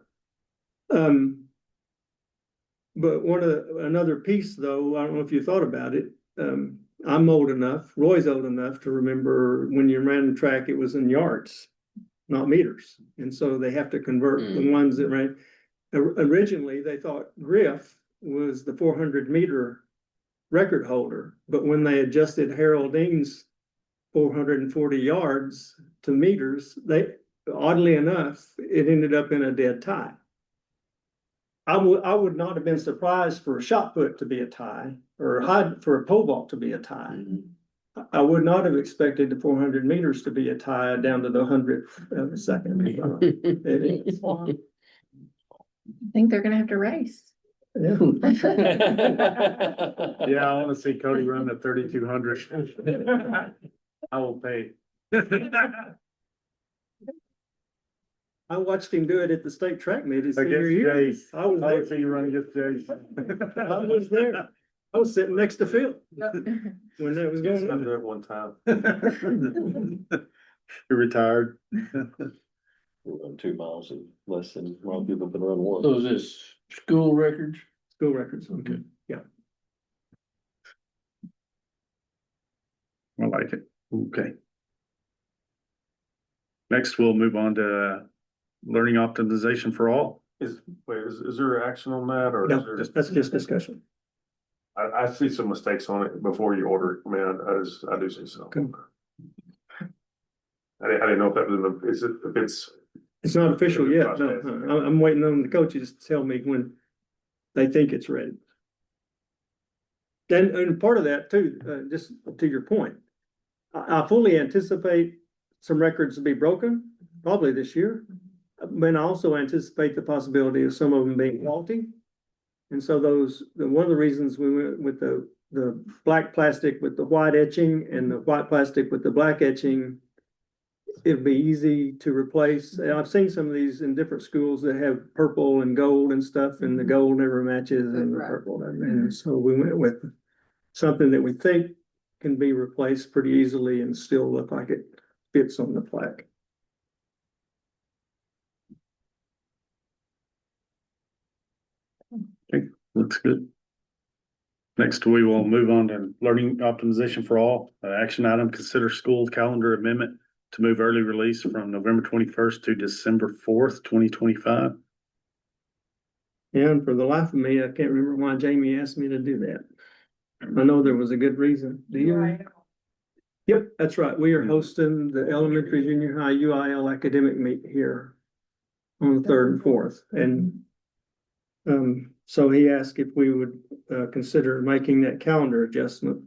But another piece though, I don't know if you thought about it. I'm old enough, Roy's old enough to remember when you ran the track, it was in yards, not meters. And so they have to convert the ones that ran. Originally, they thought Griff was the 400-meter record holder, but when they adjusted Harold Dean's 440 yards to meters, oddly enough, it ended up in a dead tie. I would not have been surprised for a shot put to be a tie, or for a pole vault to be a tie. I would not have expected the 400 meters to be a tie down to the 100th of a second. It is. I think they're gonna have to race. Yeah. Yeah, I wanna see Cody run the 3,200. I will pay. I watched him do it at the state track meet his senior Against year. Jace. I was I will there. see you run against Jace. I was there. I was sitting next to Phil when that was going I on. did it one time. You're retired. Run 2 miles in less than a lot of people can run one. So is this school records? School records. Okay. Yeah. I like it. Okay. Next, we'll move on to learning optimization for all. Is there action on that, or is No, there? that's just discussion. I see some mistakes on it before you order it. I mean, I do see so. Okay. I didn't know if that was if it's. It's not official yet. No, I'm waiting on the coaches to tell me when they think it's ready. And part of that too, just to your point, I fully anticipate some records to be broken, probably this year. But I also anticipate the possibility of some of them being faulty. And so one of the reasons we went with the black plastic with the white etching and the white plastic with the black etching, it'd be easy to replace. I've seen some of these in different schools that have purple and gold and stuff, and the gold never matches and the purple doesn't. And so we went with something that we think can be replaced pretty easily and still look like it fits on the plaque. Okay, looks good. Next, we will move on to learning optimization for all. Action item, consider school calendar amendment to move early release from November 21st to December 4th, 2025. And for the life of me, I can't remember why Jamie asked me to do that. I know there was a good reason. Do you? Yep, that's right. We are hosting the elementary, junior high UIL academic meet here on the 3rd and 4th. And so he asked if we would consider making that calendar adjustment.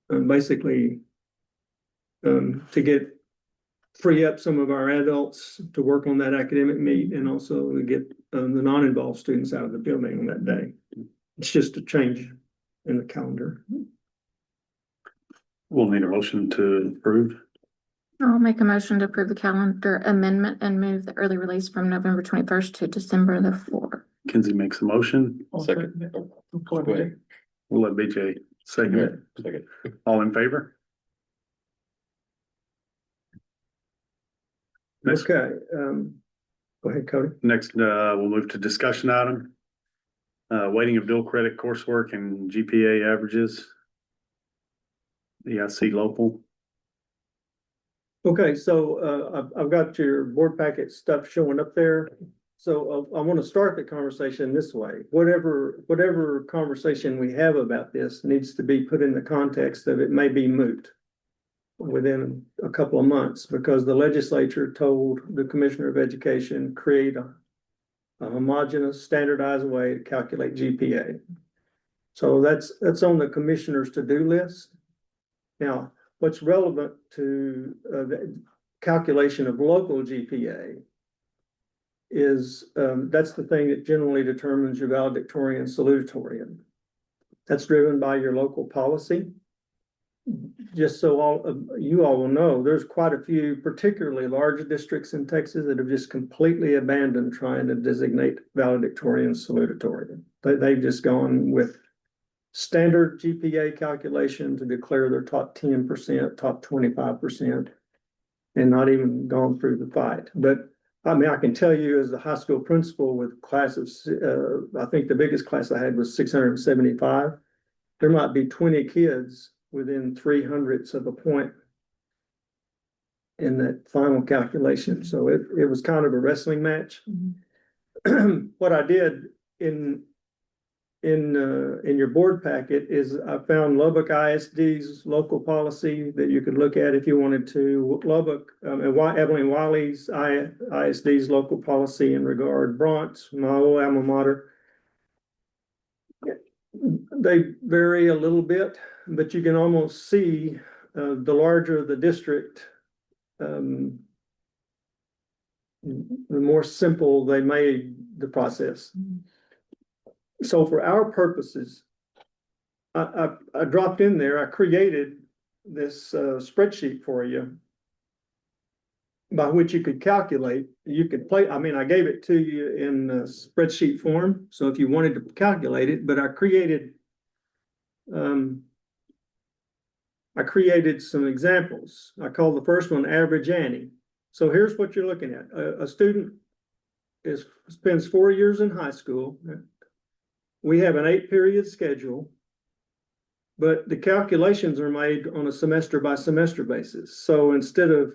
Basically, to free up some of our adults to work on that academic meet, and also to get the non-involved students out of the building on that day. It's just a change in the calendar. We'll need a motion to approve. I'll make a motion to approve the calendar amendment and move the early release from November 21st to December the 4th. Kinsey makes a motion. Second. Go ahead. We'll let BJ second it. Second. All in favor? Next, Okay, go ahead, Cody. next, we'll move to discussion item. Weighting of dual credit coursework and GPA averages. EIC local. Okay, so I've got your board packet stuff showing up there. So I want to start the conversation this way. Whatever conversation we have about this needs to be put in the context of it may be moot within a couple of months, because the legislature told the Commissioner of Education create a homogeneous, standardized way to calculate GPA. So that's on the commissioner's to-do list. Now, what's relevant to the calculation of local GPA is that's the thing that generally determines your valedictorian salutatorian. That's driven by your local policy. Just so you all will know, there's quite a few particularly large districts in Texas that have just completely abandoned trying to designate valedictorian salutatorian. They've just gone with standard GPA calculation to declare their top 10%, top 25%, and not even gone through the fight. But I mean, I can tell you as a high school principal with class of, I think the biggest class I had was 675. There might be 20 kids within 300ths of a point in that final calculation. So it was kind of a wrestling match. What I did in your board packet is I found Lubbock ISD's local policy that you could look at if you wanted to. Lubbock, Evelyn Wiley's ISD's local policy in regard, Bronx, my old alma mater. They vary a little bit, but you can almost see the larger the district, the more simple they made the process. So for our purposes, I dropped in there, I created this spreadsheet for you by which you could calculate, you could play, I mean, I gave it to you in spreadsheet form. So if you wanted to calculate it, but I created some examples. I call the first one Average Annie. So here's what you're looking at. A student spends 4 years in high school. We have an 8-period schedule, but the calculations are made on a semester by semester basis. So instead of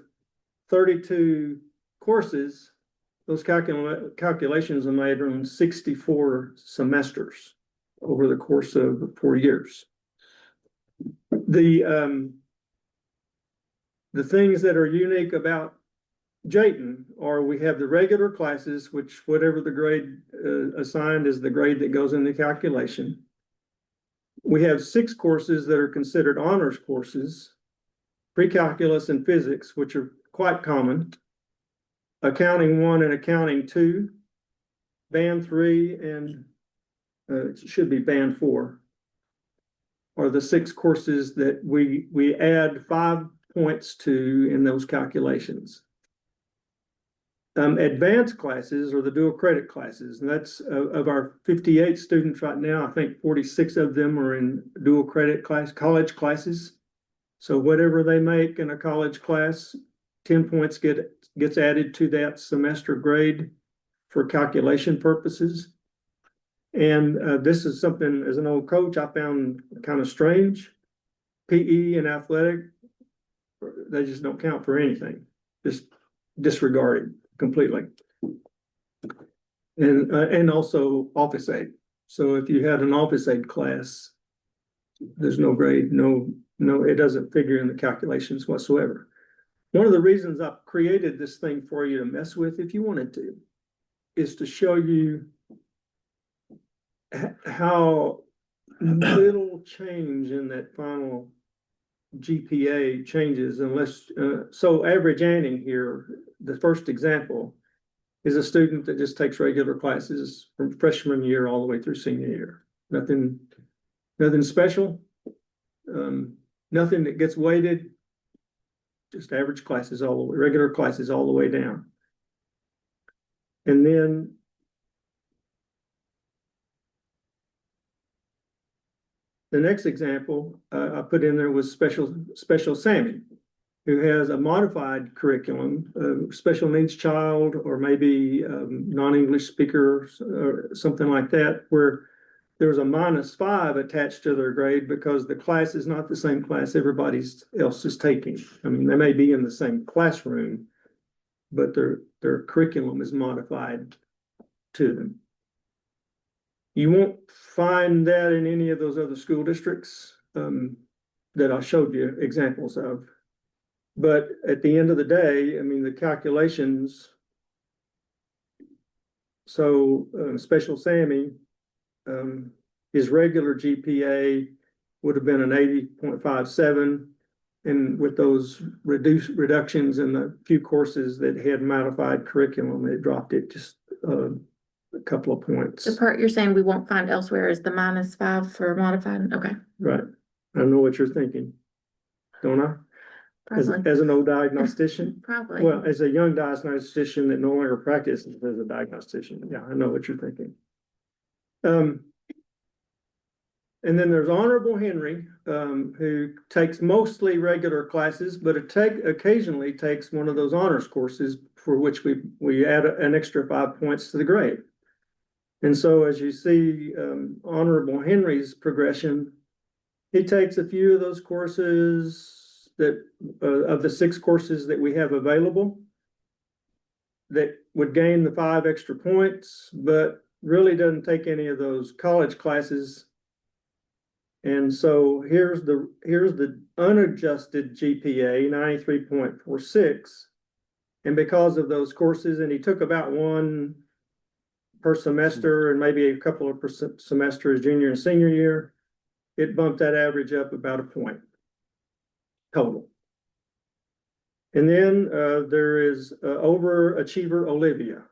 32 courses, those calculations are made on 64 semesters over the course of 4 years. The things that are unique about Jayton are we have the regular classes, which whatever the grade assigned is the grade that goes in the calculation. We have 6 courses that are considered honors courses, pre-calculus and physics, which are quite common, accounting 1 and accounting 2, band 3 and it should be band 4 are the 6 courses that we add 5 points to in those calculations. Advanced classes are the dual credit classes, and that's of our 58 students right now, I think 46 of them are in dual credit college classes. So whatever they make in a college class, 10 points gets added to that semester grade for calculation purposes. And this is something, as an old coach, I found kind of strange. PE and athletic, they just don't count for anything, just disregarded completely. And also office aid. So if you had an office aid class, there's no grade, no, it doesn't figure in the calculations whatsoever. One of the reasons I've created this thing for you to mess with, if you wanted to, is to show you how little change in that final GPA changes unless, so Average Annie here, the first example, is a student that just takes regular classes from freshman year all the way through senior year. Nothing special. nothing that gets weighted. Just average classes all the way, regular classes all the way down. And then the next example I put in there was Special Sammy, who has a modified curriculum, special needs child, or maybe non-English speaker or something like that, where there's a -5 attached to their grade because the class is not the same class everybody else is taking. I mean, they may be in the same classroom, but their curriculum is modified to them. You won't find that in any of those other school districts that I showed you examples of. But at the end of the day, I mean, the calculations. So Special Sammy, his regular GPA would have been an 80.57. And with those reductions in the few courses that had modified curriculum, it dropped it just a couple of points. The part you're saying we won't find elsewhere is the -5 for modified, okay, Right. I know what you're thinking, don't I? probably, As an old diagnostician? probably. Well, as a young diagnostician that no longer practices as a diagnostician, yeah, I know what you're thinking. And then there's Honorable Henry, who takes mostly regular classes, but occasionally takes one of those honors courses for which we add an extra 5 points to the grade. And so as you see, Honorable Henry's progression, he takes a few of those courses that of the 6 courses that we have available that would gain the 5 extra points, but really doesn't take any of those college classes. And so here's the unadjusted GPA, 93.46. And because of those courses, and he took about 1 per semester and maybe a couple of semesters junior and senior year, it bumped that average up about a point total. And then there is overachiever Olivia,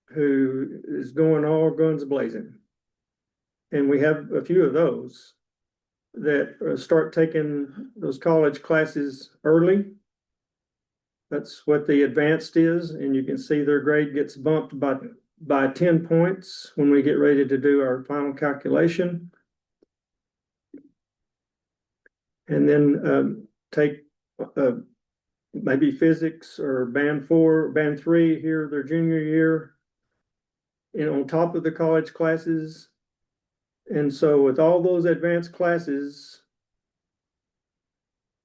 who is going all guns blazing. And we have a few of those that start taking those college classes early. That's what the advanced is, and you can see their grade gets bumped by 10 points when we get ready to do our final calculation. And then take maybe physics or band 4, band 3 here their junior year, and on top of the college classes. And so with all those advanced classes,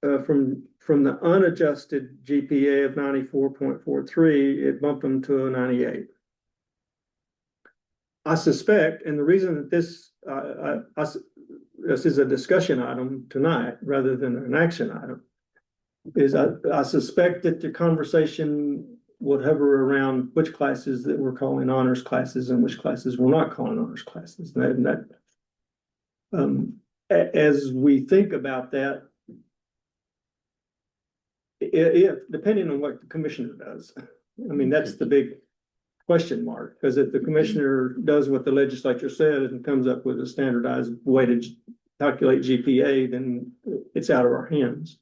from the unadjusted GPA of 94.43, it bumped them to a 98. I suspect, and the reason that this is a discussion item tonight rather than an action item, is I suspect that the conversation would hover around which classes that we're calling honors classes and which classes we're not calling honors classes. As we think about that, if depending on what the commissioner does, I mean, that's the big question mark, because if the commissioner does what the legislature said and comes up with a standardized way to calculate GPA, then it's out of our hands.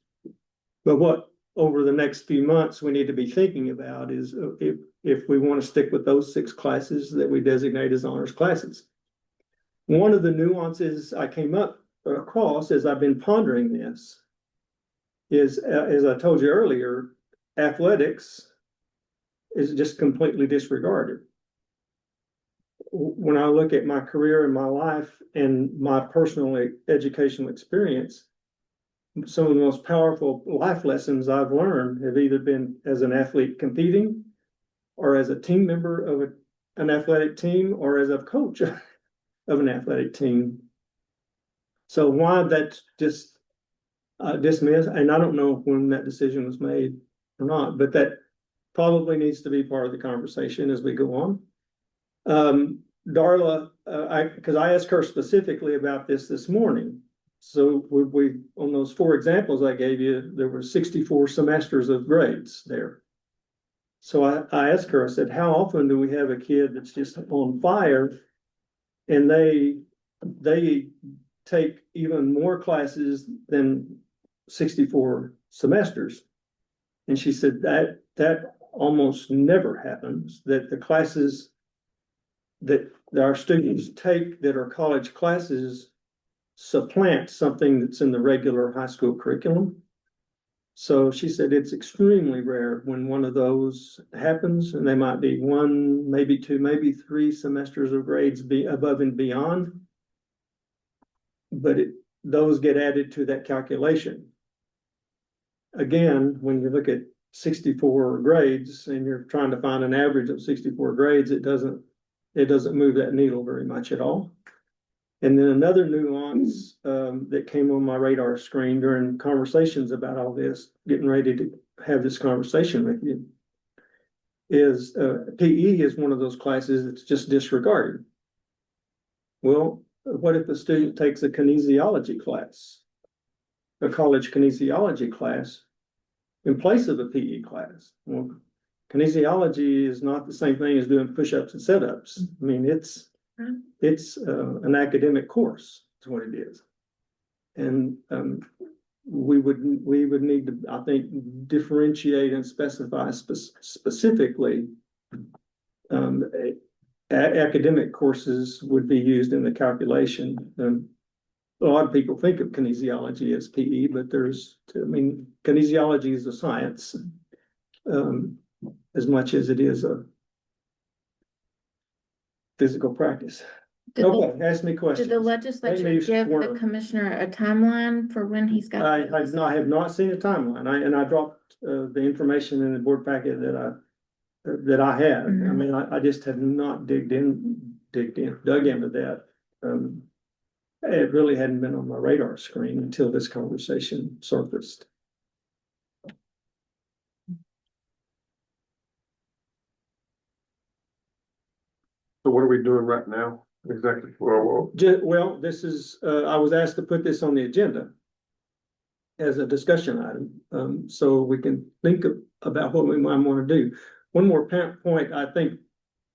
But what over the next few months we need to be thinking about is if we want to stick with those 6 classes that we designate as honors classes. One of the nuances I came across as I've been pondering this is, as I told you earlier, athletics is just completely disregarded. When I look at my career and my life and my personal educational experience, some of the most powerful life lessons I've learned have either been as an athlete competing, or as a team member of an athletic team, or as a coach of an athletic team. So why that's just dismissed, and I don't know when that decision was made or not, but that probably needs to be part of the conversation as we go on. Darla, because I asked her specifically about this morning. So we on those 4 examples I gave you, there were 64 semesters of grades there. So I asked her, I said, how often do we have a kid that's just on fire and they take even more classes than 64 semesters. And she said that almost never happens, that the classes that our students take that are college classes supplant something that's in the regular high school curriculum. So she said it's extremely rare when one of those happens, and they might be one, maybe two, maybe three semesters of grades be above and beyond. But those get added to that calculation. Again, when you look at 64 grades and you're trying to find an average of 64 grades, it doesn't move that needle very much at all. And then another nuance that came on my radar screen during conversations about all this, getting ready to have this conversation with you, is PE is one of those classes that's just disregarded. Well, what if a student takes a kinesiology class, a college kinesiology class, in place of a PE class? Well, kinesiology is not the same thing as doing push-ups and sit-ups. I mean, it's an academic course, is what it is. And we would need to, I think, differentiate and specify specifically academic courses would be used in the calculation. A lot of people think of kinesiology as PE, but kinesiology is a science as much as it is a physical practice. Okay, ask me questions. Did the legislature Maybe give the swerve. commissioner a timeline for when he's got? I have not seen a timeline. I dropped the information in the board packet that I had. I mean, I just have not dug into that. It really hadn't been on my radar screen until this conversation surfaced. So what are we doing right now? Exactly. Well, Well, this is, I was asked to put this on the agenda as a discussion item, so we can think about what we might want to do. One more point, I think,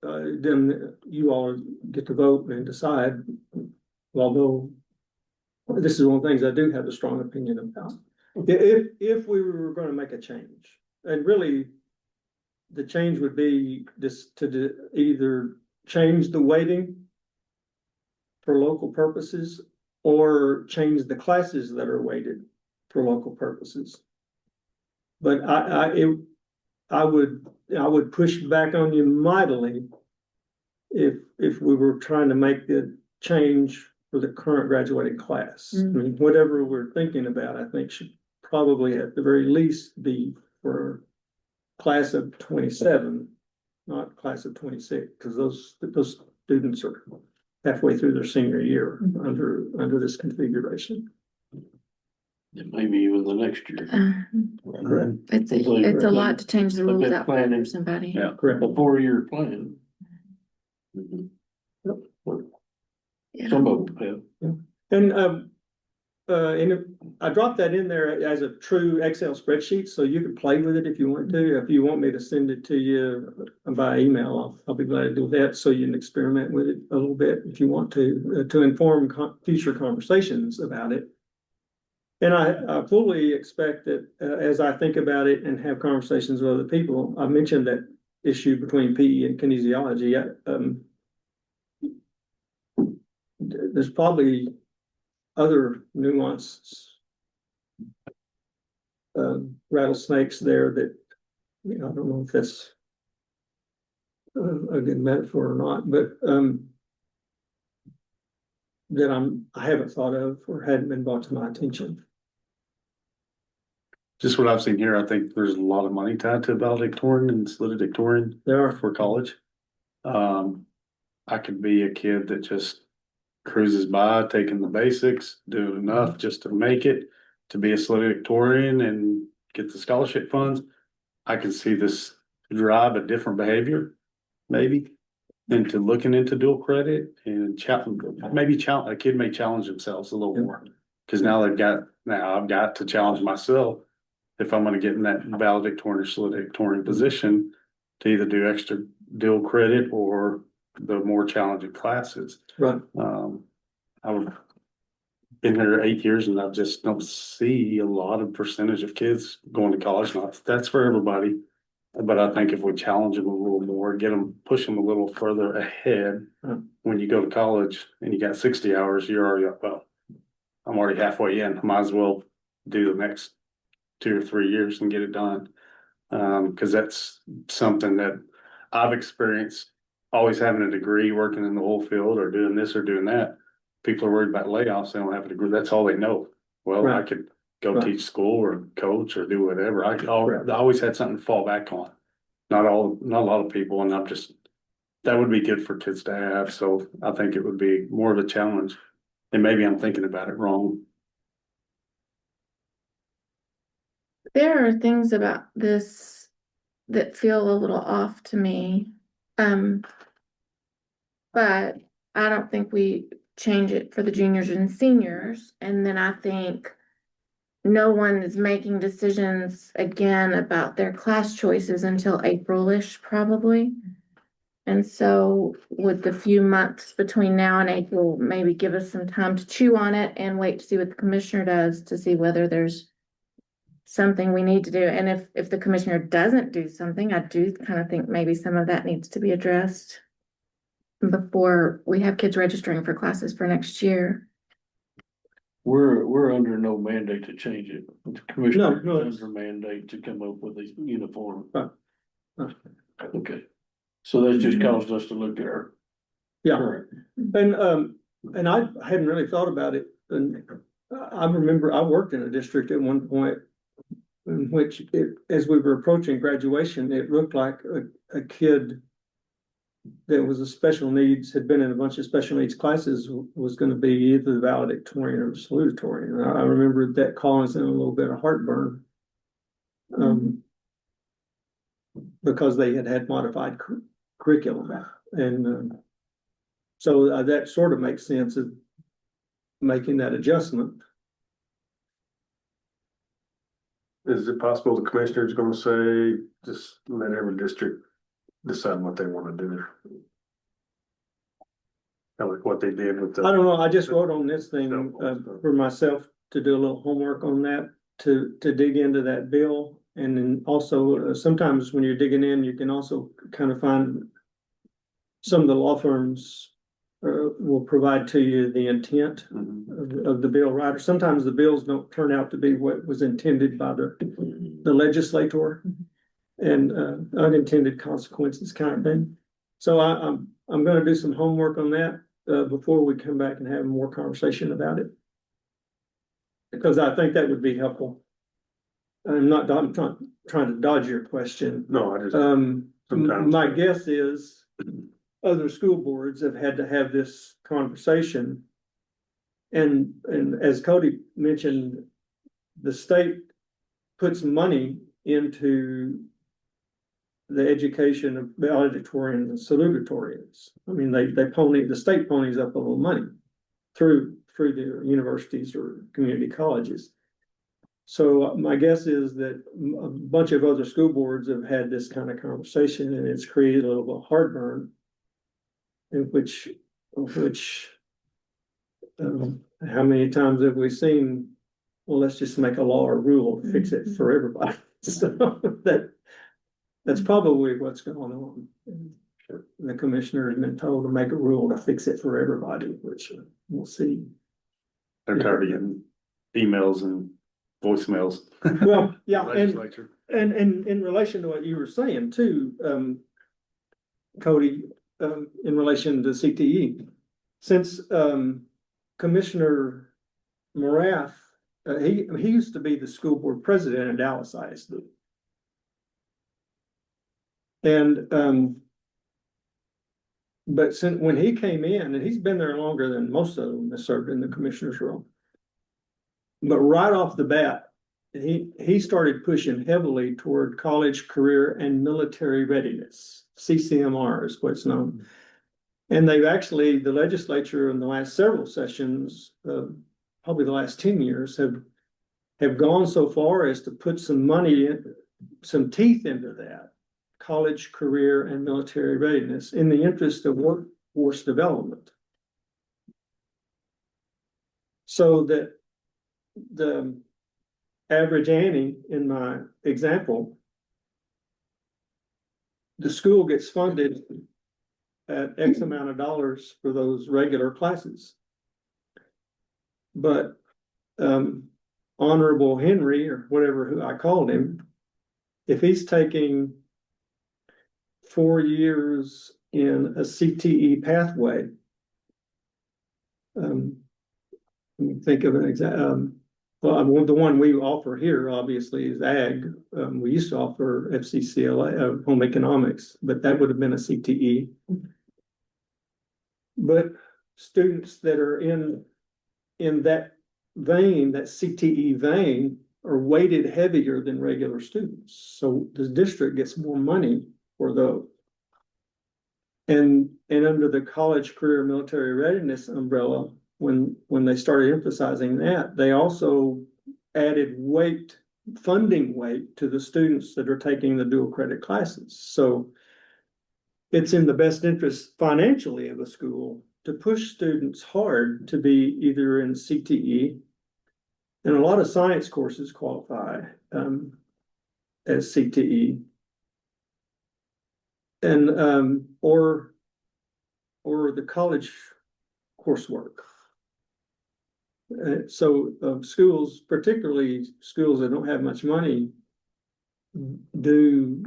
then you all get to vote and decide, although this is one of the things I do have a strong opinion about. If we were going to make a change, and really the change would be this either change the weighting for local purposes or change the classes that are weighted for local purposes. But I would push back on you mightily if we were trying to make the change for the current graduating class. I mean, whatever we're thinking about, I think should probably at the very least be for class of 27, not class of 26, because those students are halfway through their senior year under this configuration. Maybe even the next year. It's a lot to change the But rules that out plan for is- somebody. Yeah, Correct. a 4-year plan. Yeah. Some of them have. And I dropped that in there as a true Excel spreadsheet, so you can play with it if you want to. If you want me to send it to you by email, I'll be glad to do that, so you can experiment with it a little bit if you want to inform future conversations about it. And I fully expect that as I think about it and have conversations with other people, I mentioned that issue between PE and kinesiology. There's probably other nuances, rattlesnakes there that, I don't know if that's a good metaphor or not, but that I haven't thought of or hadn't been brought to my attention. Just what I've seen here, I think there's a lot of money tied to valedictorian and salutatorian There are, for college. I could be a kid that just cruises by, taking the basics, doing enough just to make it, to be a salutatorian and get the scholarship funds. I can see this drive a different behavior, maybe, into looking into dual credit and a kid may challenge themselves a little more. Cause now I've got to challenge myself if I'm gonna get in that valedictorian or salutatorian position to either do extra dual credit or the more challenging classes. right. I would been here 8 years and I just don't see a lot of percentage of kids going to college. Not, that's for everybody. But I think if we challenge them a little more, get them, push them a little further ahead. When you go to college and you got 60 hours, you're already up, well, I'm already halfway in. I might as well do the next 2 or 3 years and get it done. Cause that's something that I've experienced, always having a degree, working in the oil field or doing this or doing that. People are worried about layoffs. They don't have a degree. That's all they know. Well, I Right. could go Right. teach school or coach or do whatever. I always had something to fall back on. Not a lot of people, and I'm just, that would be good for kids to have. So I think it would be more of a challenge. And maybe I'm thinking about it wrong. There are things about this that feel a little off to me. But I don't think we change it for the juniors and seniors. And then I think no one is making decisions again about their class choices until April-ish probably. And so would the few months between now and April maybe give us some time to chew on it and wait to see what the commissioner does to see whether there's something we need to do. And if the commissioner doesn't do something, I do kind of think maybe some of that needs to be addressed before we have kids registering for classes for next year. We're under no mandate to change it. The commissioner No, is under mandate to come up with a uniform. Right. Right. Okay, so that just caused us to look at our. Yeah. current. And I hadn't really thought about it, and I remember I worked in a district at one point in which as we were approaching graduation, it looked like a kid that was a special needs, had been in a bunch of special needs classes, was gonna be either the valedictorian or the salutatorian. And I remember that causing a little bit of heartburn. Because they had modified curriculum, and so that sort of makes sense of making that adjustment. Is it possible the commissioner's gonna say, just let every district decide what they wanna do? Kind of like what they did with I the, don't know, I just wrote on this thing, for myself to do a little homework on that, to dig into that bill. And then also, sometimes when you're digging in, you can also kind of find some of the law firms will provide to you the intent of the bill, right? Or sometimes the bills don't turn out to be what was intended by the legislator, and unintended consequences kind of thing. So I'm gonna do some homework on that before we come back and have more conversation about it, because I think that would be helpful. I'm trying to dodge your question. no, I just, My guess is other school boards have had to have this conversation. And as Cody mentioned, the state puts money into the education of valedictorians and salutatorians. I mean, the state ponies up a little money through the universities or community colleges. So my guess is that a bunch of other school boards have had this kind of conversation, and it's created a little bit of heartburn. In which, how many times have we seen, well, let's just make a law or rule, fix it for everybody. So that's probably what's going on. The commissioner has been told to make a rule to fix it for everybody, which we'll see. They're tired of getting emails and voicemails. Well, yeah, Legislature. and in relation to what you were saying too, Cody, in relation to CTE, since Commissioner Morath, he used to be the school board president in Dallas ISD. And but since when he came in, and he's been there longer than most of them have served in the commissioner's role. But right off the bat, he started pushing heavily toward college, career, and military readiness. CCMR is what's known. And they've actually, the legislature in the last several sessions, probably the last 10 years, have gone so far as to put some money, some teeth into that. College, career, and military readiness in the interest of workforce development. So that the average Annie in my example, the school gets funded at X amount of dollars for those regular classes. But Honorable Henry, or whatever who I called him, if he's taking 4 years in a CTE pathway, let me think of an example. Well, the one we offer here obviously is ag. We used to offer FCCLA, home economics, but that would have been a CTE. But students that are in that vein, that CTE vein, are weighted heavier than regular students. So the district gets more money for those. And under the college career military readiness umbrella, when they started emphasizing that, they also added funding weight to the students that are taking the dual credit classes. So it's in the best interest financially of a school to push students hard to be either in CTE, and a lot of science courses qualify as CTE, and or the college coursework. So schools, particularly schools that don't have much money, do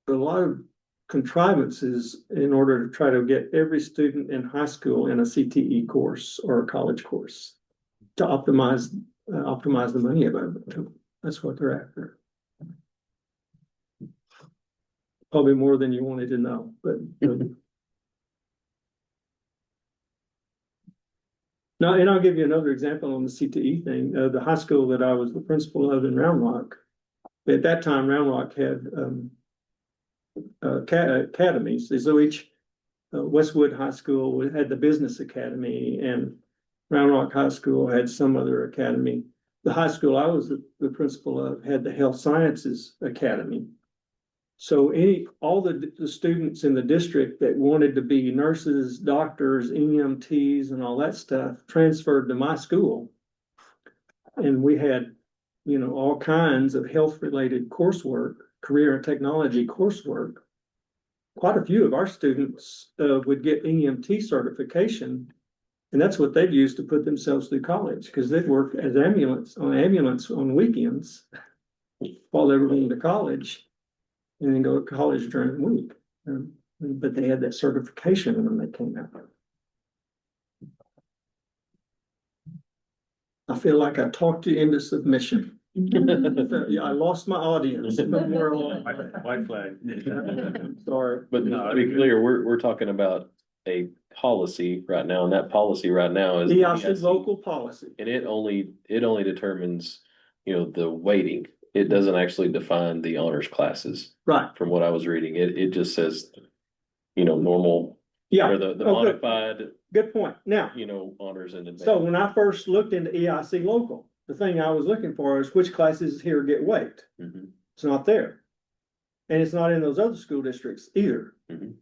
a lot of contrivances in order to try to get every student in high school in a CTE course or a college course to optimize the money about it. That's what they're after. Probably more than you wanted to know, but now, and I'll give you another example on the CTE thing. The high school that I was the principal of in Round Rock, at that time, Round Rock had academies. So each Westwood High School had the business academy, and Round Rock High School had some other academy. The high school I was the principal of had the health sciences academy. So all the students in the district that wanted to be nurses, doctors, EMTs, and all that stuff transferred to my school. And we had, all kinds of health-related coursework, career and technology coursework. Quite a few of our students would get EMT certification, and that's what they'd use to put themselves through college, because they'd work as ambulance on weekends while they were going to college, and then go to college during the week. But they had that certification when they came out. I feel like I talked you into submission. Yeah, I lost my audience. White flag. Sorry. But to be clear, we're talking about a policy right now, and that policy right now is. EIC local policy. And it only determines, the weighting. It doesn't actually define the honors classes. Right. From what I was reading, it just says, normal. Yeah. Or the modified, Good point. Now, honors and. so when I first looked into EIC local, the thing I was looking for is which classes here get weight. Mhm. It's not there. And it's not in those other school districts either. Mhm.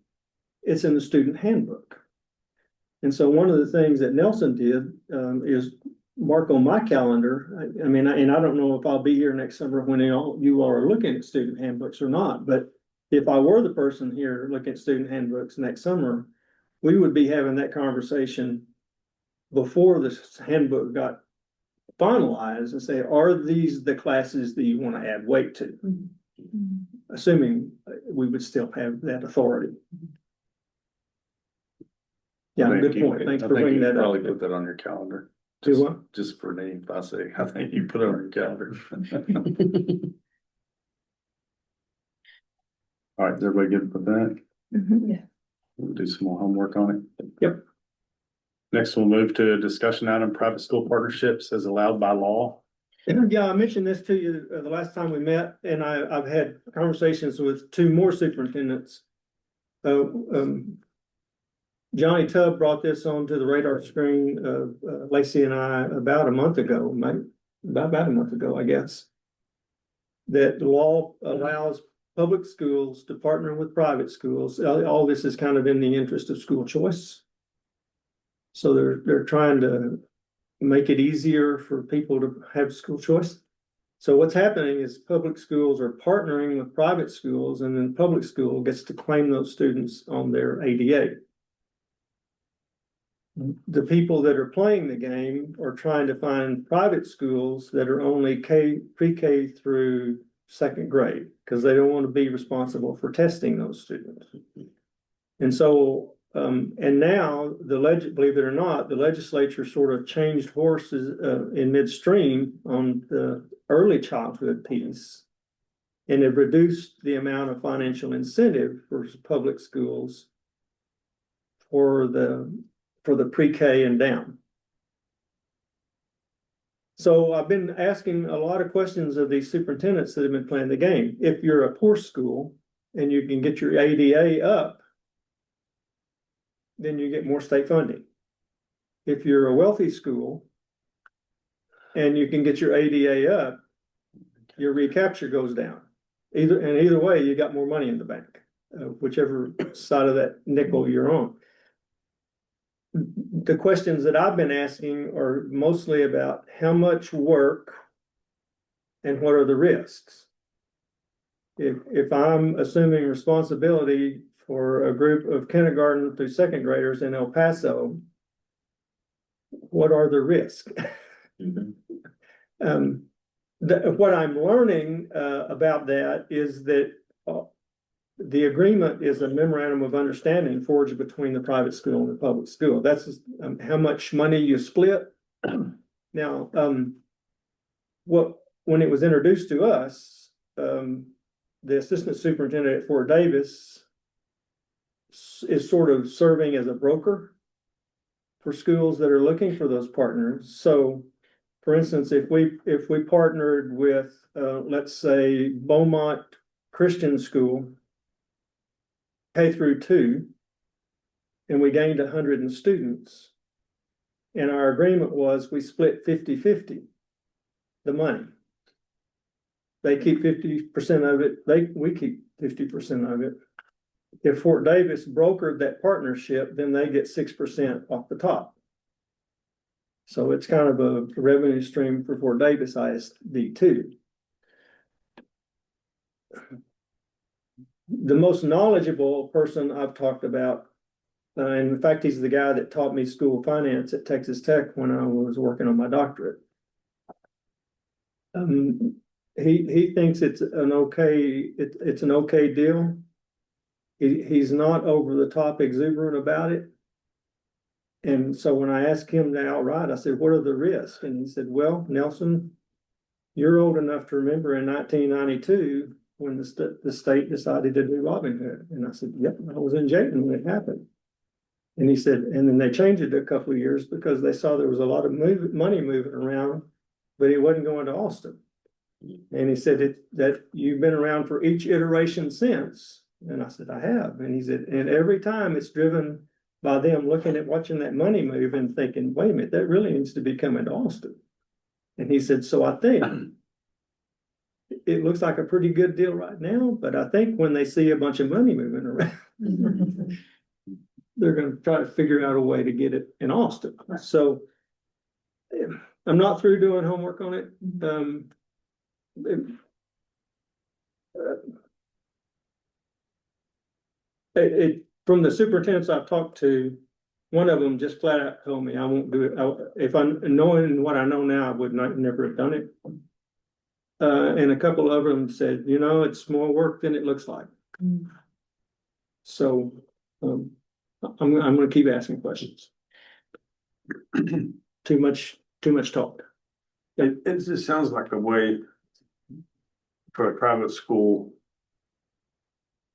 It's in the student handbook. And so one of the things that Nelson did is mark on my calendar. I mean, and I don't know if I'll be here next summer when you all are looking at student handbooks or not, but if I were the person here looking at student handbooks next summer, we would be having that conversation before this handbook got finalized and say, are these the classes that you want to add weight to? Assuming we would still have that authority. Yeah, good point. Thanks for bringing that up. Probably put that on your calendar. Do what? Just for name, I say, I think you put it on your calendar. All right, is everybody good with that? Yeah. We'll do some more homework on it. Yep. Next, we'll move to a discussion item, private school partnerships as allowed by law. Yeah, I mentioned this to you the last time we met, and I've had conversations with two more superintendents. Johnny Tubb brought this onto the radar screen of Lacey and I about a month ago, about a month ago, I guess. That the law allows public schools to partner with private schools. All this is kind of in the interest of school choice. So they're trying to make it easier for people to have school choice. So what's happening is public schools are partnering with private schools, and then public school gets to claim those students on their ADA. The people that are playing the game are trying to find private schools that are only pre-K through second grade, because they don't want to be responsible for testing those students. And so, and now believe it or not, the legislature sort of changed horses in midstream on the early childhood piece. And it reduced the amount of financial incentive for public schools for the pre-K and down. So I've been asking a lot of questions of these superintendents that have been playing the game. If you're a poor school and you can get your ADA up, then you get more state funding. If you're a wealthy school and you can get your ADA up, your recapture goes down. Either way, you got more money in the bank, whichever side of that nickel you're on. The questions that I've been asking are mostly about how much work and what are the risks. If I'm assuming responsibility for a group of kindergarten through second graders in El Paso, what are the risks? What I'm learning about that is that the agreement is a memorandum of understanding forged between the private school and the public school. That's how much money you split. Now, when it was introduced to us, the assistant superintendent at Fort Davis is sort of serving as a broker for schools that are looking for those partners. So, for instance, if we partnered with, let's say, Beaumont Christian School, K through 2, and we gained 100 students, and our agreement was we split 50-50 the money. They keep 50% of it, we keep 50% of it. If Fort Davis brokered that partnership, then they get 6% off the top. So it's kind of a revenue stream for Fort Davis ISD too. The most knowledgeable person I've talked about, and in fact, he's the guy that taught me school finance at Texas Tech when I was working on my doctorate. He thinks it's an okay deal. He's not over the top exuberant about it. And so when I asked him outright, I said, what are the risks? And he said, well, Nelson, you're old enough to remember in 1992 when the state decided to do Robin Hood. And I said, yep, I was in Jayton when it happened. And he said, and then they changed it a couple of years because they saw there was a lot of money moving around, but it wasn't going to Austin. And he said that you've been around for each iteration since. And I said, I have. And he said, and every time it's driven by them looking at watching that money move and thinking, wait a minute, that really needs to be coming to Austin. And he said, so I think it looks like a pretty good deal right now, but I think when they see a bunch of money moving around, they're going to try to figure out a way to get it in Austin. So I'm not through doing homework on it. From the superintendents I've talked to, one of them just flat out told me I won't do it. If I'm knowing what I know now, I would never have done it. And a couple of them said, it's more work than it looks like. So I'm going to keep asking questions. Too much talk. It just sounds like a way for a private school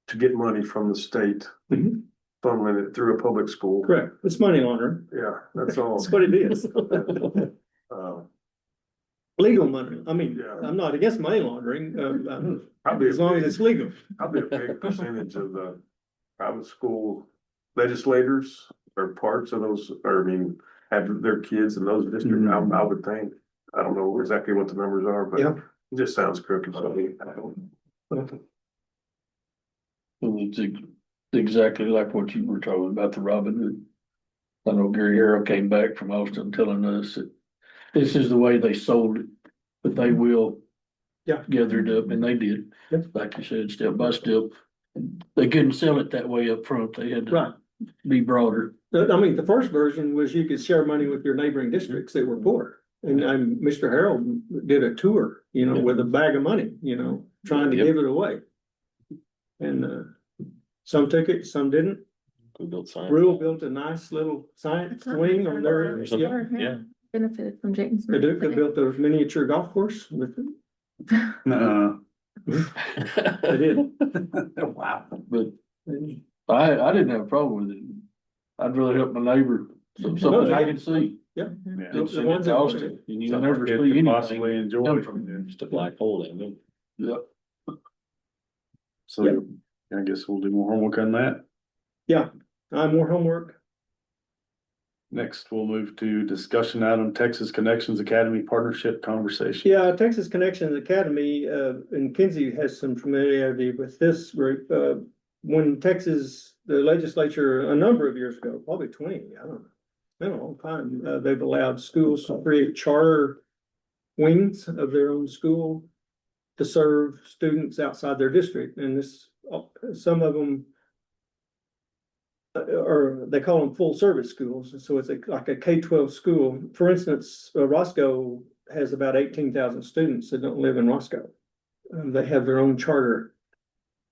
to get money from the state, funneling it through a public school. Correct. It's money laundering. Yeah, that's all. That's what it is. Legal money. I mean, Yeah. I'm not against money laundering, Probably as long as it's legal. Probably a big percentage of the private school legislators or parts of those, have their kids in those districts. I would think. I don't know exactly what the numbers are, but Yeah. it just sounds crooked. So It's exactly like what you were talking about, the Robin Hood. I know Gary Harrell came back from Austin telling us that this is the way they sold it, but they will. Yeah. Gather it up, and they did, Yep. like you said, step by step. They couldn't sell it that way up front, they had Right. to be broader. I mean, the first version was you could share money with your neighboring districts that were poor. And Mr. Harold did a tour, with a bag of money, trying to Yep. give it away. And, some took it, some didn't. We built signs. Rural built a nice little science wing on their, Or something. yeah. Yeah. Benefited from Jayton Smith. Paducah built a miniature golf course with it. No. They did. Wow. But I didn't have a problem with it. I'd rather help my neighbor, something I can see. Yeah. Yeah. Than The send it ones to that- Austin, and you Something never kids see could anything possibly enjoy. come from it. Just a black hole in it. Yep. So I guess we'll do more homework on that. More homework. Next, we'll move to discussion item Texas Connections Academy Partnership Conversation. Yeah, Texas Connections Academy, and Kinsey has some familiarity with this group. When Texas, the legislature, a number of years ago, probably 20, I don't know. Been a long time, they've allowed schools to create charter wings of their own school to serve students outside their district, and some of them or they call them full service schools, so it's like a K-12 school. For instance, Roscoe has about 18,000 students that don't live in Roscoe. They have their own charter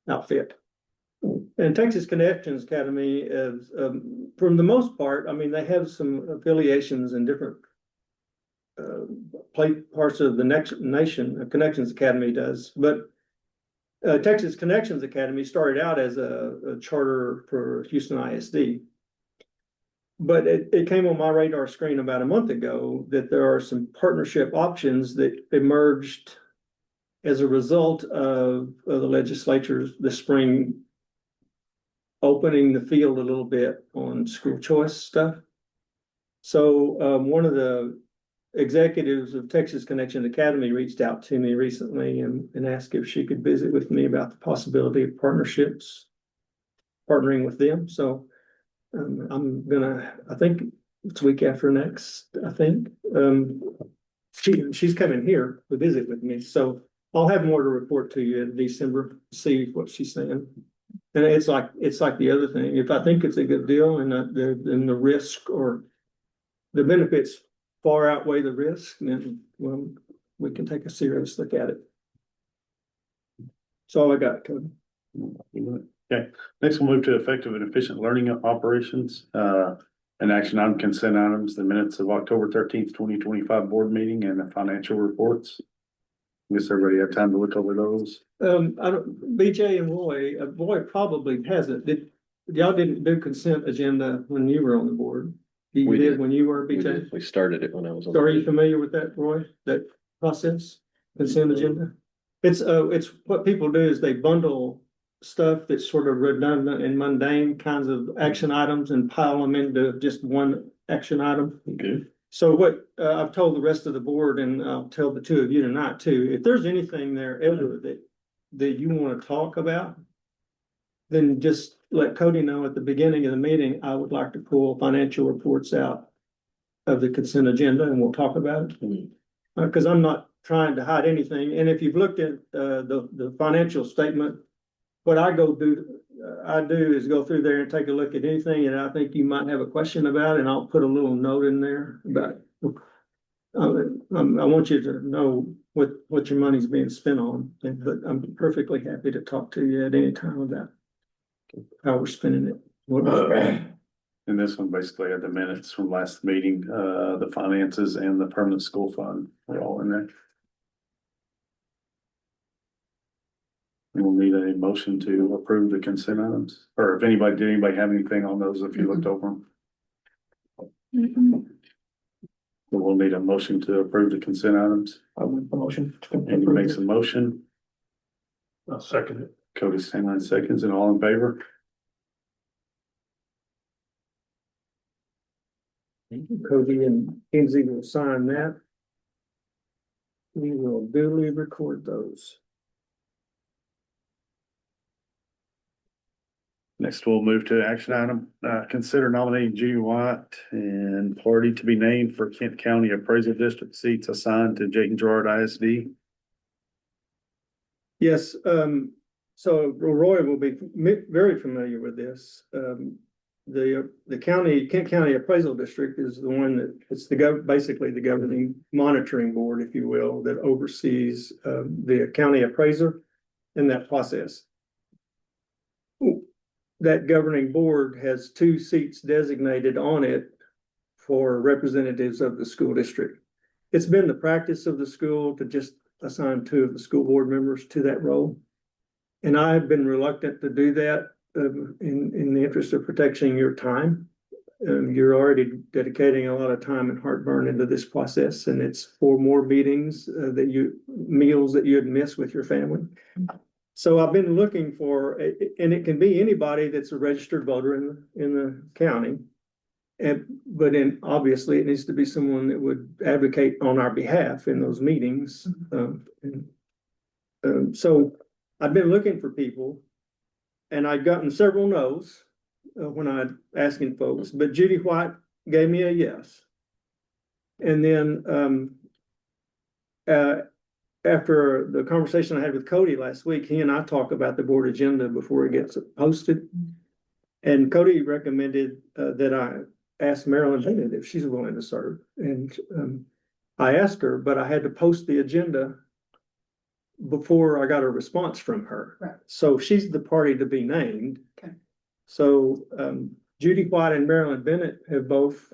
outfit. And Texas Connections Academy is, for the most part, I mean, they have some affiliations in different parts of the next nation. Connections Academy does, but Texas Connections Academy started out as a charter for Houston ISD. But it came on my radar screen about a month ago that there are some partnership options that emerged as a result of the legislatures this spring opening the field a little bit on school choice stuff. So one of the executives of Texas Connections Academy reached out to me recently and asked if she could visit with me about the possibility of partnerships, partnering with them. So I'm gonna, I think it's week after next, I think. She's coming here to visit with me, so I'll have more to report to you in December, see what she's saying. And it's like the other thing, if I think it's a good deal and then the risk or the benefits far outweigh the risk, then well, we can take a serious look at it. That's all I got, Cody. Okay, next we'll move to effective and efficient learning operations. An action item consent items, the minutes of October 13th, 2025 board meeting and the financial reports. I guess everybody have time to look over those. I don't, BJ and Roy probably hasn't. Y'all didn't do consent agenda when you were on the board? You We did did. when you were, BJ? We started it when I was on. So are you familiar with that, Roy? That process, consent agenda? It's what people do is they bundle stuff that's sort of redundant and mundane kinds of action items and pile them into just one action item. Good. So what I've told the rest of the board, and I'll tell the two of you tonight too, if there's anything there ever that you want to talk about, then just let Cody know at the beginning of the meeting, I would like to pull financial reports out of the consent agenda and we'll talk about it. Because I'm not trying to hide anything. And if you've looked at the financial statement, what I do is go through there and take a look at anything and I think you might have a question about, and I'll put a little note in there about I want you to know what your money's being spent on, but I'm perfectly happy to talk to you at any time about how we're spending it. What we're spending. And this one basically had the minutes from last meeting, the finances and the permanent school fund are all in there. We'll need a motion to approve the consent items, or if did anybody have anything on those if you looked over them? So we'll need a motion to approve the consent items. I'll make the motion. Andy makes a motion, I'll second it. Cody Stanline seconds, and all in favor? Cody and Kinsey will sign that. We will duly record those. Next, we'll move to action item, consider nominating Judy White and party to be named for Kent County Appraisal District seats assigned to Jayton Gerard ISD. Yes, so Roy will be very familiar with this. The county, Kent County Appraisal District is the one that, it's basically the governing monitoring board, if you will, that oversees, the county appraiser in that process. That governing board has 2 seats designated on it for representatives of the school district. It's been the practice of the school to just assign 2 of the school board members to that role. And I've been reluctant to do that in the interest of protecting your time. You're already dedicating a lot of time and heartburn into this process, and it's 4 more meetings meals that you'd miss with your family. So I've been looking for, and it can be anybody that's a registered voter in the county. But obviously it needs to be someone that would advocate on our behalf in those meetings. So I've been looking for people, and I've gotten several no's when I'm asking folks, but Judy White gave me a yes. And then after the conversation I had with Cody last week, he and I talk about the board agenda before it gets posted. And Cody recommended that I ask Marilyn Bennett if she's willing to serve. And I asked her, but I had to post the agenda before I got a response from her. Right. So she's the party to be named. Okay. So Judy White and Marilyn Bennett have both,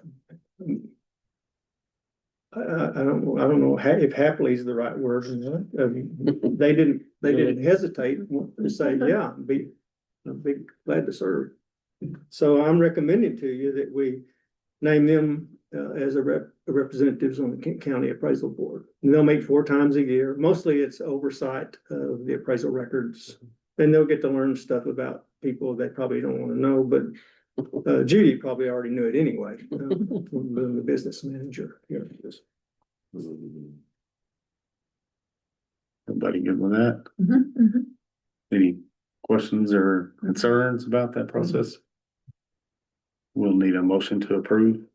I don't know if happily is the right word. They didn't hesitate to say, yeah, I'd be glad to serve. So I'm recommending to you that we name them as representatives on the Kent County Appraisal Board. And they'll meet 4 times a year. Mostly it's oversight of the appraisal records. And they'll get to learn stuff about people they probably don't want to know, but Judy probably already knew it anyway, from being the business manager here. Everybody good with that? Mhm. Any questions or concerns about that process? We'll need a motion to approve.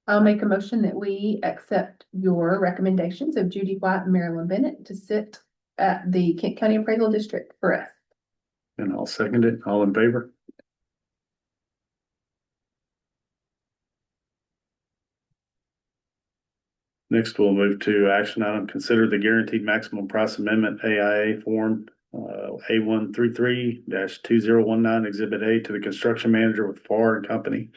I'll make a motion that we accept your recommendations of Judy White and Marilyn Bennett to sit at the Kent County Appraisal District for us. And I'll second it. All in favor? Next, we'll move to action item, consider the guaranteed maximum price amendment AIA form A133-2019 Exhibit A to the construction manager with Farr and Company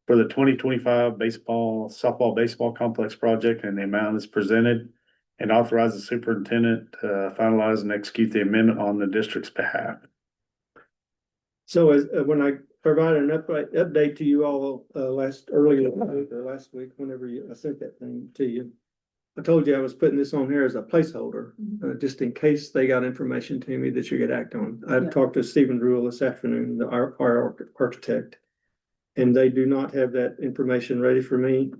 for the 2025 softball baseball complex project, and the amount is presented, and authorize the superintendent to finalize and execute the amendment on the district's behalf. So as when I provided an update to you all last week, whenever I sent that thing to you, I told you I was putting this on here as a placeholder, just in case they got information to me that you could act on. I've talked to Stephen Drewell this afternoon, our architect, and they do not have that information ready for me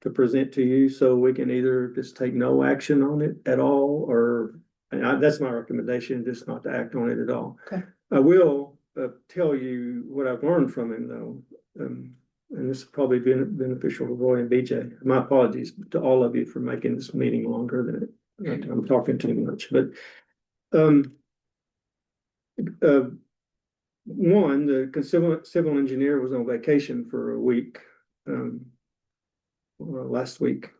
to present to you, so we can either just take no action on it at all, or that's my recommendation, just not to act on it at all. Okay. I will tell you what I've learned from him, though, and this has probably been beneficial to Roy and BJ. My apologies to all of you for making this meeting longer than I'm talking too much, but one, the civil engineer was on vacation for a week last week,